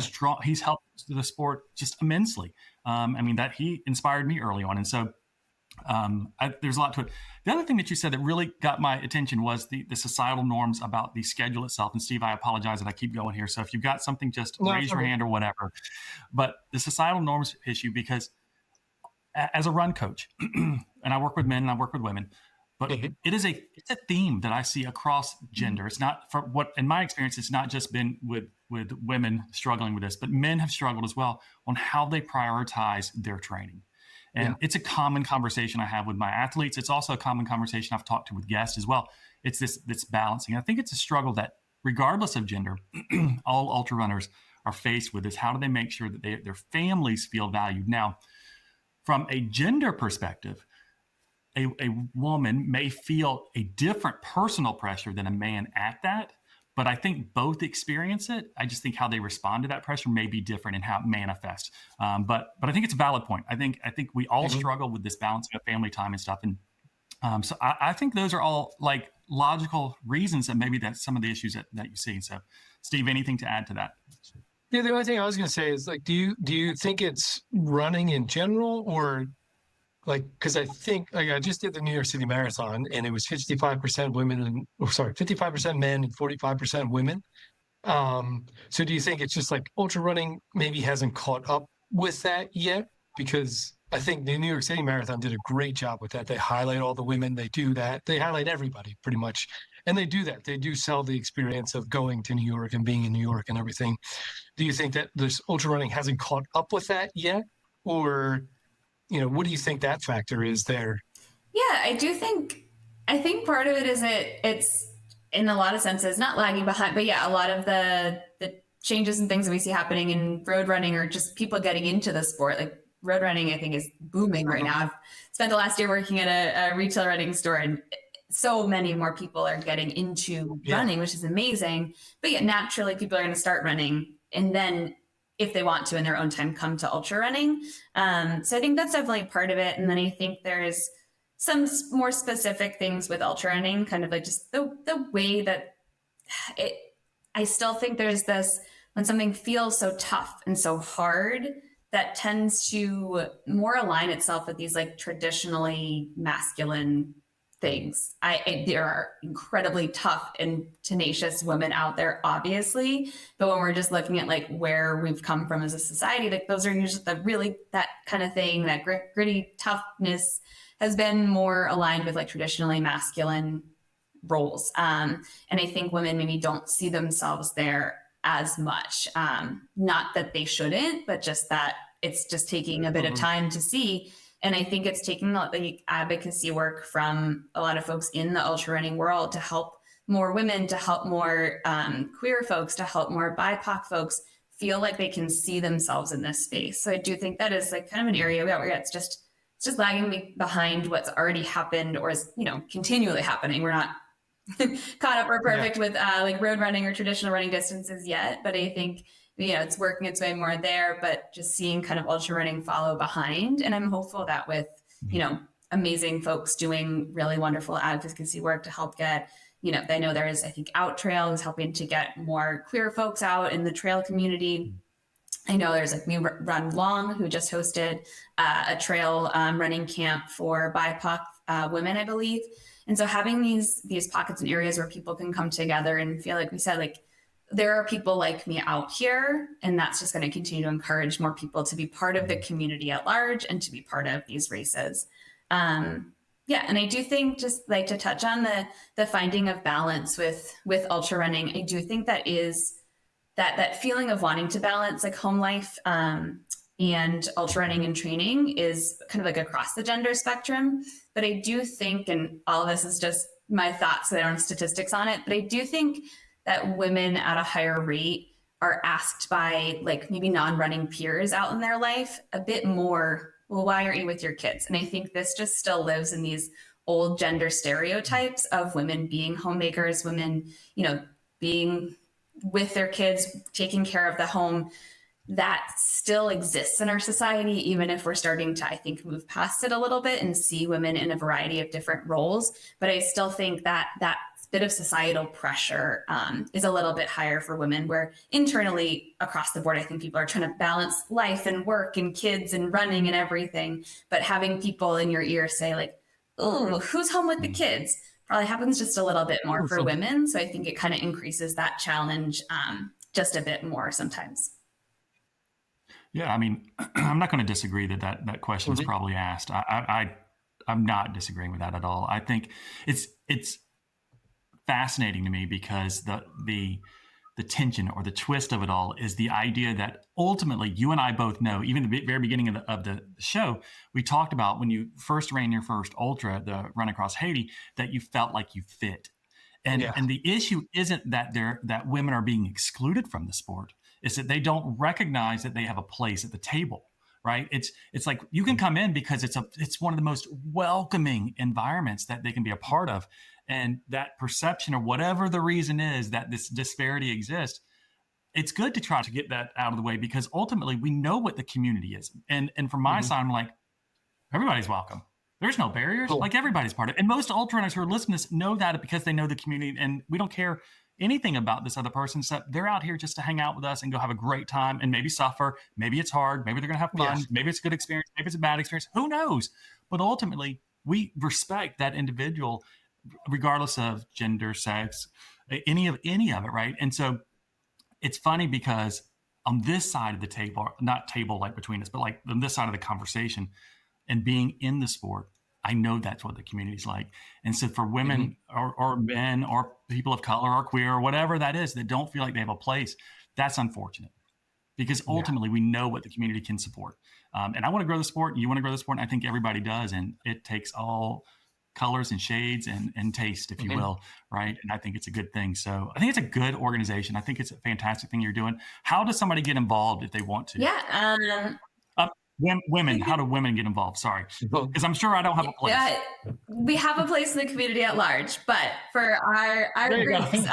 he's helped the sport just immensely. That he inspired me early on. And so there's a lot to it. The other thing that you said that really got my attention was the societal norms about the schedule itself. And Steve, I apologize that I keep going here. So if you've got something, just raise your hand or whatever. But the societal norms issue, because as a run coach, and I work with men and I work with women, but it's a theme that I see across gender. It's not, for what in my experience, it's not just been with women struggling with this, but men have struggled as well on how they prioritize their training. And it's a common conversation I have with my athletes. It's also a common conversation I've talked to with guests as well. It's this balancing. I think it's a struggle that, regardless of gender, all ultra runners are faced with, is how do they make sure that their families feel valued? Now, from a gender perspective, a woman may feel a different personal pressure than a man at that, but I think both experience it. I just think how they respond to that pressure may be different in how it manifests. But I think it's a valid point. I think we all struggle with this balancing of family time and stuff. And So I think those are all like logical reasons that maybe that's some of the issues that you see. So, Steve, anything to add to that? Yeah, the only thing I was going to say is like, do you think it's running in general, or like, because I think like I just did the New York City Marathon and it was 55% women and 55% men and 45% women. So do you think it's just like ultra running maybe hasn't caught up with that yet? Because I think the New York City Marathon did a great job with that. They highlight all the women. They do that. They highlight everybody pretty much. And they do that. They do sell the experience of going to New York and being in New York and everything. Do you think that this ultra running hasn't caught up with that yet? Or, what do you think that factor is there? Yeah, I think part of it is it's in a lot of senses not lagging behind, but yeah, a lot of the changes and things that we see happening in road running or just people getting into the sport. Like road running, I think is booming right now. I've spent the last year working at a retail running store, and so many more people are getting into running, which is amazing. But yeah, naturally people are going to start running, and then if they want to in their own time, come to ultra running. So I think that's definitely part of it. And then I think there's some more specific things with ultra running, kind of like just the way that I still think there's this, when something feels so tough and so hard, that tends to more align itself with these like traditionally masculine things. There are incredibly tough and tenacious women out there, obviously, but when we're just looking at like where we've come from as a society, like those are usually that kind of thing, that gritty toughness has been more aligned with like traditionally masculine roles. And I think women maybe don't see themselves there as much. Not that they shouldn't, but just that it's just taking a bit of time to see. And I think it's taking the advocacy work from a lot of folks in the ultra running world to help more women, to help more queer folks, to help more BIPOC folks feel like they can see themselves in this space. So I do think that is like kind of an area where it's just lagging behind what's already happened or is, continually happening. We're not caught up or perfect with like road running or traditional running distances yet, but I think it's working its way more there, but just seeing kind of ultra running follow behind. And I'm hopeful that with amazing folks doing really wonderful advocacy work to help get, I know there is, I think Out Trail is helping to get more queer folks out in the trail community. I know there's like We Run Long, who just hosted a trail running camp for BIPOC women, I believe. And so having these pockets and areas where people can come together and feel like we said, like, there are people like me out here, and that's just going to continue to encourage more people to be part of the community at large and to be part of these races. And I do think, just like to touch on the finding of balance with ultra running, I do think that is that feeling of wanting to balance like home life and ultra running and training is kind of like across the gender spectrum. But I do think, and all of this is just my thoughts, so I don't have statistics on it, but I do think that women at a higher rate are asked by like maybe non-running peers out in their life a bit more, well, why aren't you with your kids? And I think this just still lives in these old gender stereotypes of women being homemakers, women, being with their kids, taking care of the home. That still exists in our society, even if we're starting to, I think, move past it a little bit and see women in a variety of different roles. But I still think that bit of societal pressure is a little bit higher for women, where internally across the board, I think people are trying to balance life and work and kids and running and everything. But having people in your ear say like, oh, who's home with the kids? Probably happens just a little bit more for women. So I think it kind of increases that challenge just a bit more sometimes. Yeah, I mean, I'm not going to disagree that question is probably asked. I'm not disagreeing with that at all. I think it's fascinating to me because the tension or the twist of it all is the idea that ultimately you and I both know, even at the very beginning of the show, we talked about when you first ran your first ultra, the run across Haiti, that you felt like you fit. And the issue isn't that women are being excluded from the sport. It's that they don't recognize that they have a place at the table, right? It's like you can come in because it's one of the most welcoming environments that they can be a part of. And that perception, or whatever the reason is that this disparity exists, it's good to try to get that out of the way, because ultimately we know what the community is. And from my side, I'm like, everybody's welcome. There's no barriers. Cool. Like everybody's part of it. And most ultra runners who are listening to this know that because they know the community, and we don't care anything about this other person except they're out here just to hang out with us and go have a great time and maybe suffer. Maybe it's hard. Maybe they're going to have fun. Yes. Maybe it's a good experience. Maybe it's a bad experience. Who knows? But ultimately, we respect that individual regardless of gender, sex, any of it, right? And so it's funny because on this side of the table, not table like between us, but like on this side of the conversation and being in the sport, I know that's what the community's like. And so for women or men or people of color or queer or whatever that is that don't feel like they have a place, that's unfortunate because ultimately we know what the community can support. And I want to grow the sport. You want to grow the sport. And I think everybody does. And it takes all colors and shades and taste, if you will, right? And I think it's a good thing. So I think it's a good organization. I think it's a fantastic thing you're doing. How does somebody get involved if they want to? Yeah. Women, how do women get involved? Sorry, because I'm sure I don't have a place. We have a place in the community at large, but for our groups,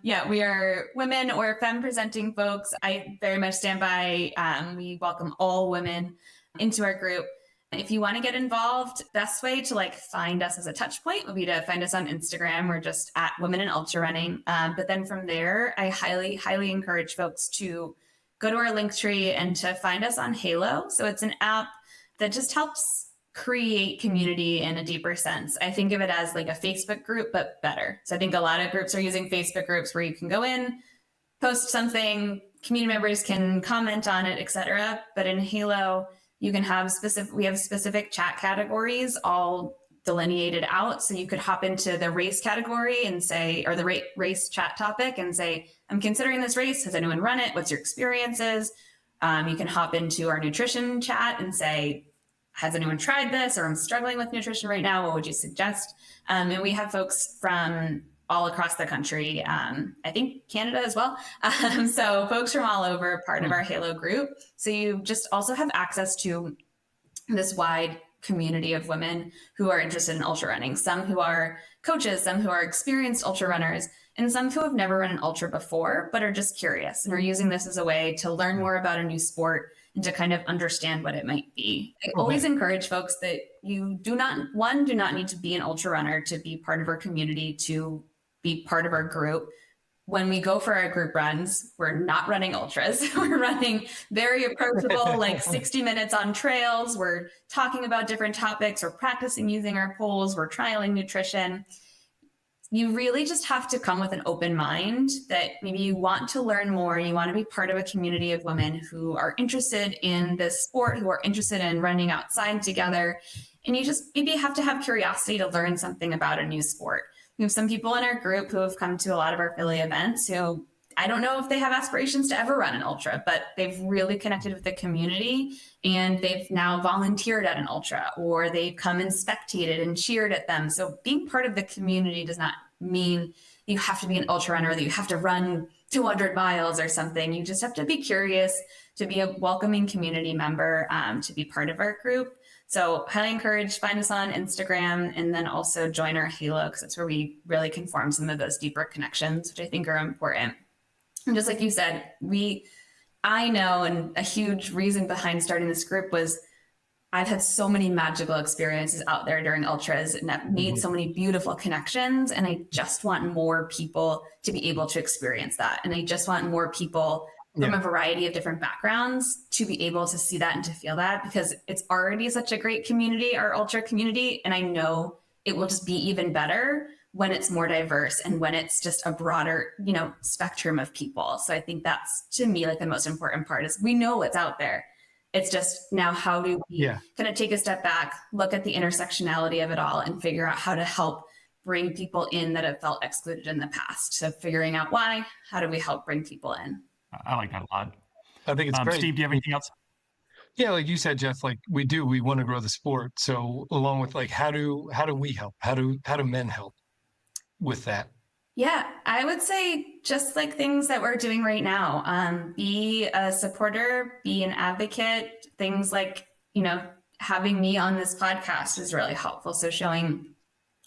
we are women or femme presenting folks. I very much stand by. We welcome all women into our group. If you want to get involved, best way to like find us as a touch point would be to find us on Instagram. We're just at Women in Ultrarunning. But then from there, I highly, highly encourage folks to go to our link tree and to find us on Halo. So it's an app that just helps create community in a deeper sense. I think of it as like a Facebook group, but better. So I think a lot of groups are using Facebook groups where you can go in, post something, community members can comment on it, etc. But in Halo, you can have we have specific chat categories all delineated out. So you could hop into the race category and say, or the race chat topic and say, I'm considering this race. Has anyone run it? What's your experiences? You can hop into our nutrition chat and say, has anyone tried this? Or I'm struggling with nutrition right now. What would you suggest? And we have folks from all across the country. I think Canada as well. So folks from all over, part of our Halo group. So you just also have access to this wide community of women who are interested in ultra running, some who are coaches, some who are experienced ultra runners, and some who have never run an ultra before, but are just curious and are using this as a way to learn more about a new sport and to kind of understand what it might be. I always encourage folks that you do not need to be an ultra runner to be part of our community, to be part of our group. When we go for our group runs, we're not running ultras. We're running very approachable, like 60 minutes on trails. We're talking about different topics. We're practicing using our poles. We're trialing nutrition. You really just have to come with an open mind that maybe you want to learn more. You want to be part of a community of women who are interested in this sport, who are interested in running outside together. And you just maybe have to have curiosity to learn something about a new sport. We have some people in our group who have come to a lot of our Philly events who I don't know if they have aspirations to ever run an ultra, but they've really connected with the community and they've now volunteered at an ultra, or they've come and spectated and cheered at them. So being part of the community does not mean you have to be an ultra runner, that you have to run 200 miles or something. You just have to be curious, to be a welcoming community member, to be part of our group. So highly encourage, find us on Instagram, and then also join our Halo, because that's where we really can form some of those deeper connections, which I think are important. And just like you said, I know, and a huge reason behind starting this group was I've had so many magical experiences out there during ultras, and I've made so many beautiful connections, and I just want more people to be able to experience that. And I just want more people from a variety of different backgrounds to be able to see that and to feel that, because it's already such a great community, our ultra community. And I know it will just be even better when it's more diverse and when it's just a broader, spectrum of people. So I think that's, to me, like the most important part is we know what's out there. It's just now, how do we kind of take a step back, look at the intersectionality of it all, and figure out how to help bring people in that have felt excluded in the past. So figuring out why, how do we help bring people in? I like that a lot. I think it's great. Steve, do you have anything else? Yeah, like you said, Jeff, like we want to grow the sport. So along with like, how do we help? How do men help with that? Yeah, I would say just like things that we're doing right now, be a supporter, be an advocate. Things like, having me on this podcast is really helpful. So showing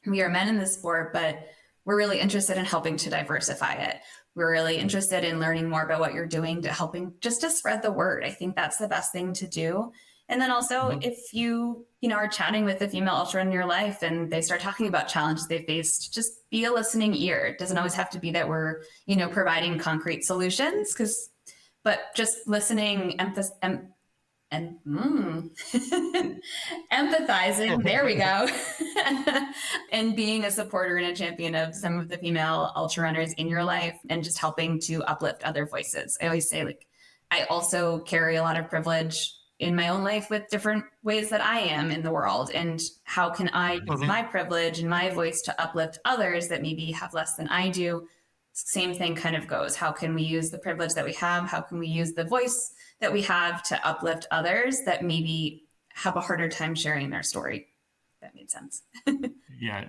we are men in this sport, but we're really interested in helping to diversify it. We're really interested in learning more about what you're doing to helping just to spread the word. I think that's the best thing to do. And then also if you know, are chatting with a female ultra in your life and they start talking about challenges they faced, just be a listening ear. It doesn't always have to be that we're, you know, providing concrete solutions, but just listening, empathizing, there we go, and being a supporter and a champion of some of the female ultra runners in your life, and just helping to uplift other voices. I always say, like, I also carry a lot of privilege in my own life with different ways that I am in the world, and how can I use my privilege and my voice to uplift others that maybe have less than I do. Same thing kind of goes. How can we use the privilege that we have? How can we use the voice that we have to uplift others that maybe have a harder time sharing their story? That made sense. Yeah,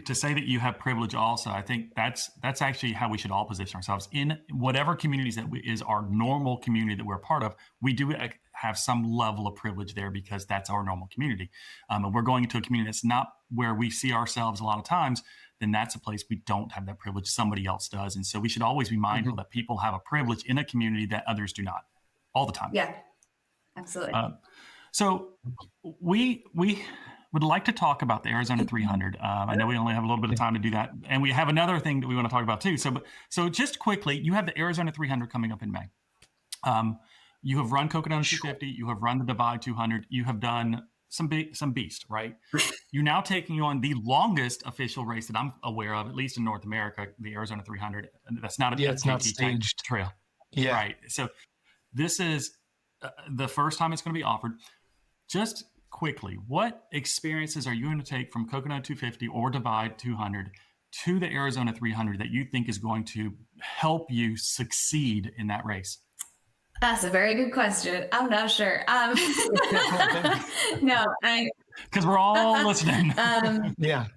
to say that you have privilege also, I think that's actually how we should all position ourselves in whatever communities that is our normal community that we're a part of. We do have some level of privilege there because that's our normal community. And we're going into a community that's not where we see ourselves a lot of times, then that's a place we don't have that privilege. Somebody else does. And so we should always be mindful that people have a privilege in a community that others do not, all the time. Yeah, absolutely. So we would like to talk about the Arizona 300. I know we only have a little bit of time to do that. And we have another thing that we want to talk about too. So just quickly, you have the Arizona 300 coming up in May. You have run Cocodona 250. You have run the Divide 200. You have done some beast, right? You're now taking on the longest official race that I'm aware of, at least in North America, the Arizona 300. That's not it's not staged trail. Yeah. Right. So this is the first time it's going to be offered. Just quickly, what experiences are you going to take from Cocodona 250 or Divide 200 to the Arizona 300 that you think is going to help you succeed in that race? That's a very good question. I'm not sure. No, because we're all listening. Yeah,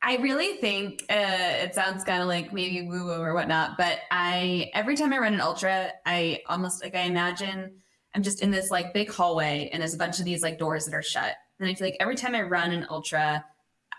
I really think it sounds kind of like maybe woo woo or whatnot, but every time I run an ultra, I almost I imagine I'm just in this like big hallway and there's a bunch of these like doors that are shut. And I feel like every time I run an ultra,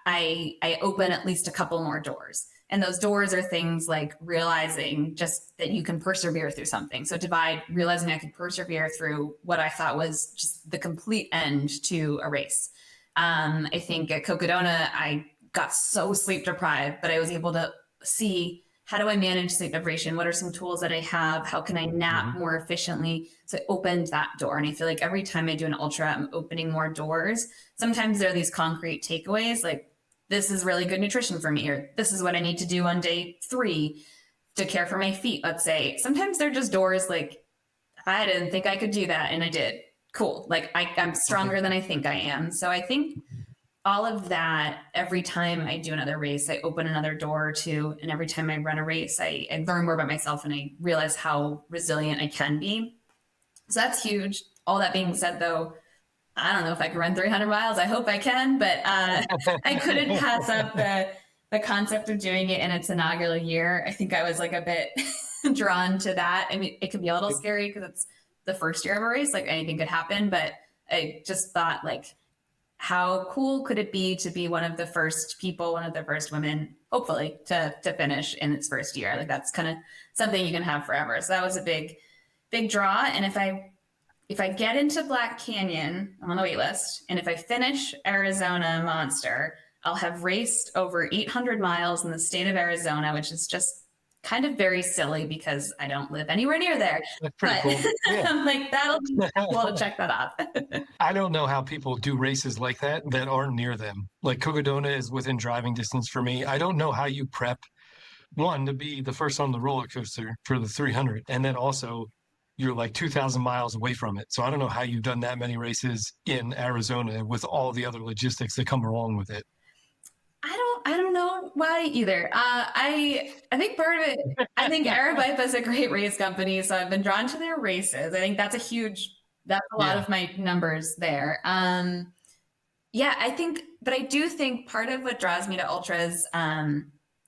I open at least a couple more doors. And those doors are things like realizing just that you can persevere through something. So Divide, realizing I could persevere through what I thought was just the complete end to a race. I think at Cocodona, I got so sleep deprived, but I was able to see, how do I manage sleep deprivation? What are some tools that I have? How can I nap more efficiently? So I opened that door. And I feel like every time I do an ultra, I'm opening more doors. Sometimes there are these concrete takeaways, like, this is really good nutrition for me, or this is what I need to do on day 3 to care for my feet, let's say. Sometimes they're just doors like, I didn't think I could do that, and I did. Cool. Like, I'm stronger than I think I am. So I think all of that, every time I do another race, I open another door or two. And every time I run a race, I learn more about myself and I realize how resilient I can be. So that's huge. All that being said, though, I don't know if I can run 300 miles. I hope I can, but I couldn't pass up the concept of doing it in its inaugural year. I think I was like a bit drawn to that. I mean, it can be a little scary because it's the first year of a race, like anything could happen, but I just thought, like, how cool could it be to be one of the first people, one of the first women, hopefully, to finish in its first year? Like, that's kind of something you can have forever. So that was a big draw. And if I get into Black Canyon, I'm on the wait list, and if I finish Arizona Monster, I'll have raced over 800 miles in the state of Arizona, which is just kind of very silly because I don't live anywhere near there. That's pretty cool. Yeah. I'm like, that'll be cool to check that off. I don't know how people do races like that aren't near them. Like, Cocodona is within driving distance for me. I don't know how you prep, one, to be the first on the roller coaster for the 300, and then also you're like 2,000 miles away from it. So I don't know how you've done that many races in Arizona with all the other logistics that come along with it. I don't know why either. I think part of it, I think Arabipa is a great race company, so I've been drawn to their races. I think that's a lot of my numbers there. Yeah, but I do think part of what draws me to ultras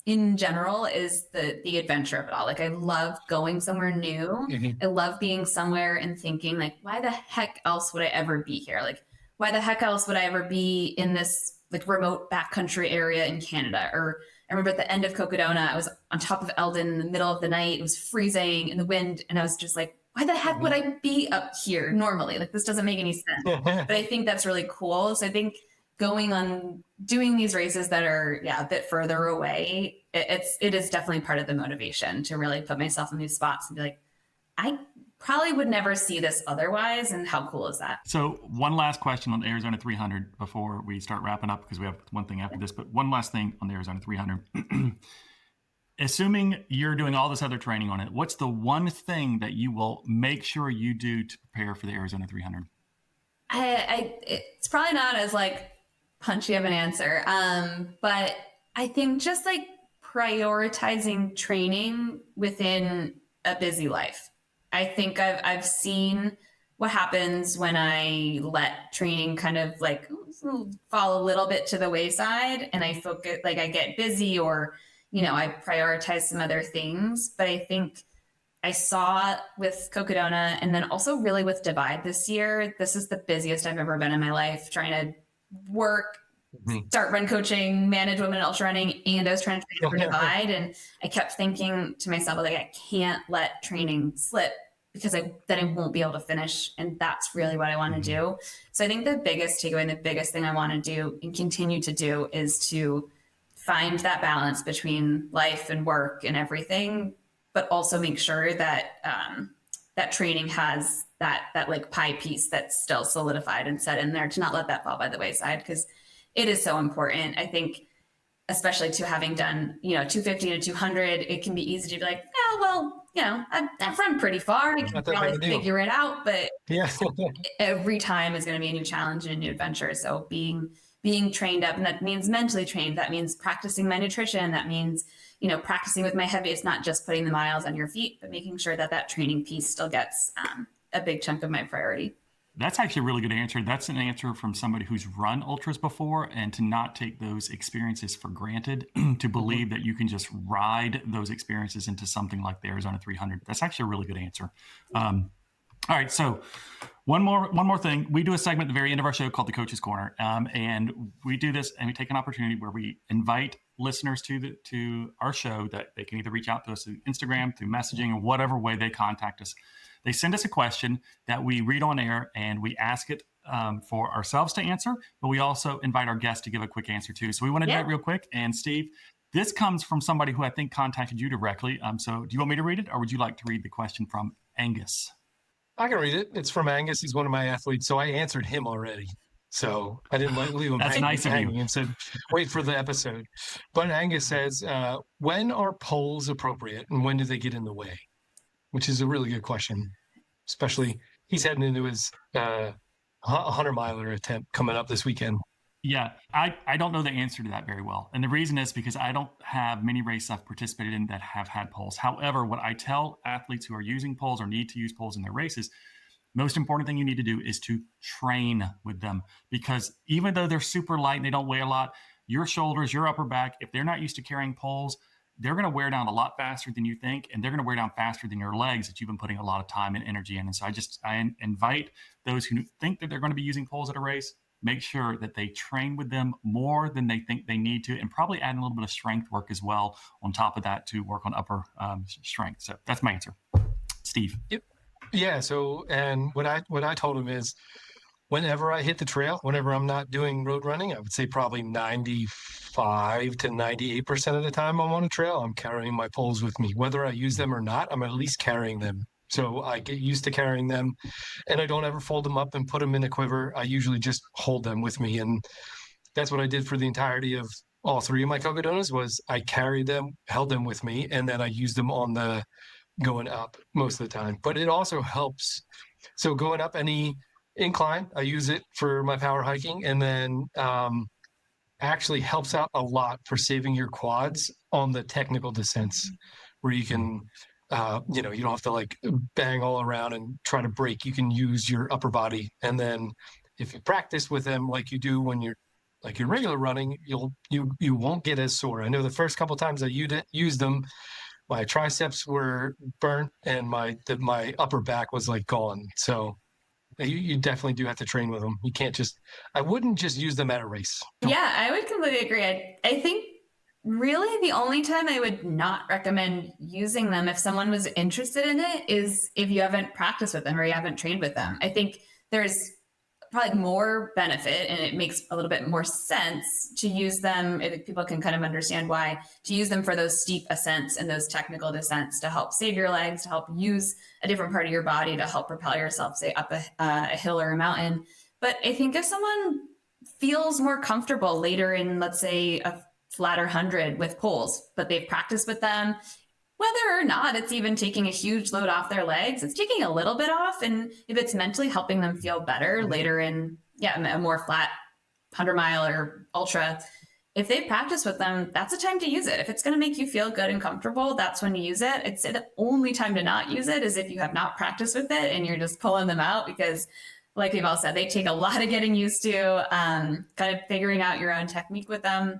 in general is the adventure of it all. Like, I love going somewhere new. I love being somewhere and thinking, like, why the heck else would I ever be here? Like, why the heck else would I ever be in this like remote backcountry area in Canada? Or I remember at the end of Cocodona, I was on top of Eldon in the middle of the night. It was freezing in the wind. And I was just like, why the heck would I be up here normally? Like, this doesn't make any sense. But I think that's really cool. So I think doing these races that are, a bit further away, it is definitely part of the motivation to really put myself in these spots and be like, I probably would never see this otherwise. And how cool is that? So one last question on the Arizona 300 before we start wrapping up, because we have one thing after this, but one last thing on the Arizona 300. Assuming you're doing all this other training on it, what's the one thing that you will make sure you do to prepare for the Arizona 300? It's probably not as like punchy of an answer. But I think just like prioritizing training within a busy life. I think I've seen what happens when I let training kind of like fall a little bit to the wayside and I focus, like I get busy or, I prioritize some other things. But I think I saw with Cocodona and then also really with Divide this year, this is the busiest I've ever been in my life, trying to work, start run coaching, manage women in ultrarunning, and I was trying to train for Divide. And I kept thinking to myself, like, I can't let training slip because then I won't be able to finish. And that's really what I want to do. So I think the biggest takeaway and the biggest thing I want to do and continue to do is to find that balance between life and work and everything, but also make sure that that training has that like pie piece that's still solidified and set in there, to not let that fall by the wayside, because it is so important. I think, especially to having done, 250 to 200, it can be easy to be like, oh, well, I've run pretty far. I can probably figure it out. But every time is going to be a new challenge and a new adventure. So being trained up, and that means mentally trained. That means practicing my nutrition. That means, practicing with my heavy. It's not just putting the miles on your feet, but making sure that training piece still gets a big chunk of my priority. That's actually a really good answer. That's an answer from somebody who's run ultras before, and to not take those experiences for granted, to believe that you can just ride those experiences into something like the Arizona 300. That's actually a really good answer. All right, so one more thing. We do a segment at the very end of our show called the Coach's Corner, and we do this and we take an opportunity where we invite listeners to our show that they can either reach out to us through Instagram, through messaging, or whatever way they contact us. They send us a question that we read on air, and we ask it for ourselves to answer, but we also invite our guests to give a quick answer too. So we want to do that real quick. And Steve, this comes from somebody who I think contacted you directly. So do you want me to read it, or would you like to read the question from Angus? I can read it. It's from Angus. He's one of my athletes, so I answered him already. So I didn't leave him That's nice of you. And said, wait for the episode. But Angus says, when are poles appropriate and when do they get in the way? Which is a really good question, especially he's heading into his 100-miler attempt coming up this weekend. Yeah, I don't know the answer to that very well. And the reason is because I don't have many races I've participated in that have had poles. However, what I tell athletes who are using poles or need to use poles in their races, most important thing you need to do is to train with them, because even though they're super light and they don't weigh a lot, your shoulders, your upper back, if they're not used to carrying poles, they're going to wear down a lot faster than you think, and they're going to wear down faster than your legs that you've been putting a lot of time and energy in. And so I invite those who think that they're going to be using poles at a race, make sure that they train with them more than they think they need to, and probably add a little bit of strength work as well on top of that to work on upper strength. So that's my answer. Steve. Yep. Yeah. So, and what I told him is, whenever I hit the trail, whenever I'm not doing road running, I would say probably 95 to 98% of the time I'm on a trail, I'm carrying my poles with me. Whether I use them or not, I'm at least carrying them. So I get used to carrying them, and I don't ever fold them up and put them in a quiver. I usually just hold them with me. And that's what I did for the entirety of all three of my Cocodonas, was I carried them, held them with me, and then I used them on the going up most of the time. But it also helps. So going up any incline, I use it for my power hiking, and then actually helps out a lot for saving your quads on the technical descents, where you can you don't have to like bang all around and try to brake. You can use your upper body, and then if you practice with them like you do when you're like your regular running, you won't get as sore. I know the first couple times I used them, my triceps were burnt and my upper back was like gone. So you definitely do have to train with them. You can't I wouldn't just use them at a race. Yeah, I would completely agree. I think Really, the only time I would not recommend using them if someone was interested in it is if you haven't practiced with them or you haven't trained with them. I think there's probably more benefit, and it makes a little bit more sense to use them. If people can kind of understand why, to use them for those steep ascents and those technical descents to help save your legs, to help use a different part of your body to help propel yourself, say, up a hill or a mountain. But I think if someone feels more comfortable later in, let's say, a flatter 100 with poles, but they've practiced with them, whether or not it's even taking a huge load off their legs, it's taking a little bit off. And if it's mentally helping them feel better later in, a more flat 100-mile or ultra, if they've practiced with them, that's the time to use it. If it's going to make you feel good and comfortable, that's when you use it. I'd say the only time to not use it is if you have not practiced with it and you're just pulling them out, because like we've all said, they take a lot of getting used to, kind of figuring out your own technique with them.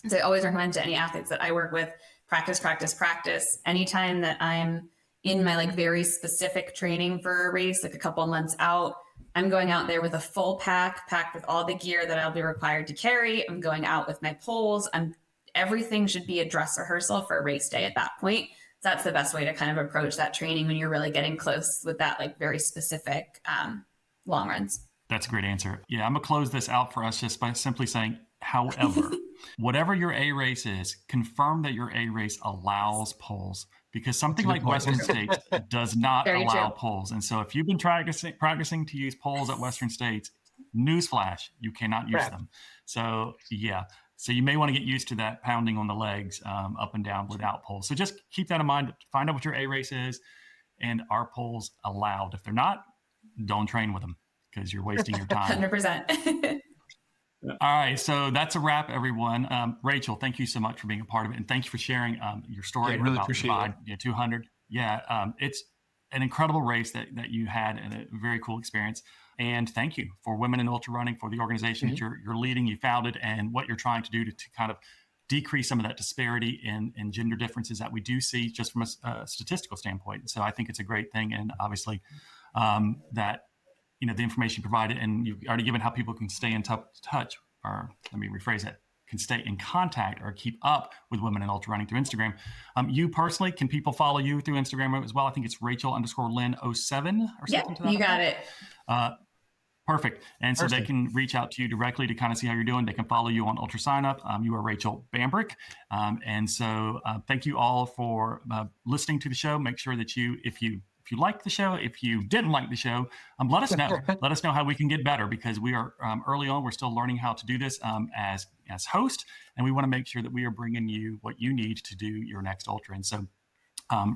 So I always recommend to any athletes that I work with, practice, practice, practice. Anytime that I'm in my like very specific training for a race, like a couple of months out, I'm going out there with a full packed with all the gear that I'll be required to carry. I'm going out with my poles. Everything should be a dress rehearsal for a race day at that point. So that's the best way to kind of approach that training when you're really getting close with that like very specific long runs. That's a great answer. Yeah, I'm going to close this out for us just by simply saying, however, whatever your A race is, confirm that your A race allows poles, because something like Western States does not allow poles. And so if you've been practicing to use poles at Western States, newsflash, you cannot use them. So yeah. So you may want to get used to that pounding on the legs up and down without poles. So just keep that in mind. Find out what your A race is, and are poles allowed? If they're not, don't train with them, because you're wasting your time. 100%. All right, so that's a wrap, everyone. Rachel, thank you so much for being a part of it, and thank you for sharing your story really about appreciate the 200. Yeah, it's an incredible race that you had, and a very cool experience. And thank you for Women in Ultra Running, for the organization that you're leading, you founded, and what you're trying to do to kind of decrease some of that disparity in gender differences that we do see just from a statistical standpoint. So I think it's a great thing, and obviously that the information provided, and you've already given how people can stay in touch, or let me rephrase it, can stay in contact or keep up with Women in Ultra Running through Instagram. You personally, can people follow you through Instagram as well? I think it's Rachel_Lynn07 or something to that. You got it. Perfect. And so they can reach out to you directly to kind of see how you're doing. They can follow you on Ultra Sign Up. You are Rachel Bambrick. And so thank you all for listening to the show. Make sure that if you liked the show, if you didn't like the show, let us know. Let us know how we can get better, because we are early on. We're still learning how to do this as host, and we want to make sure that we are bringing you what you need to do your next ultra. And so,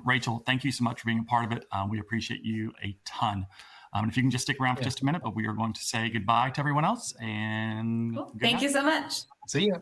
Rachel, thank you so much for being a part of it. We appreciate you a ton. And if you can just stick around for just a minute, but we are going to say goodbye to everyone else. And cool. Thank you so much. See ya.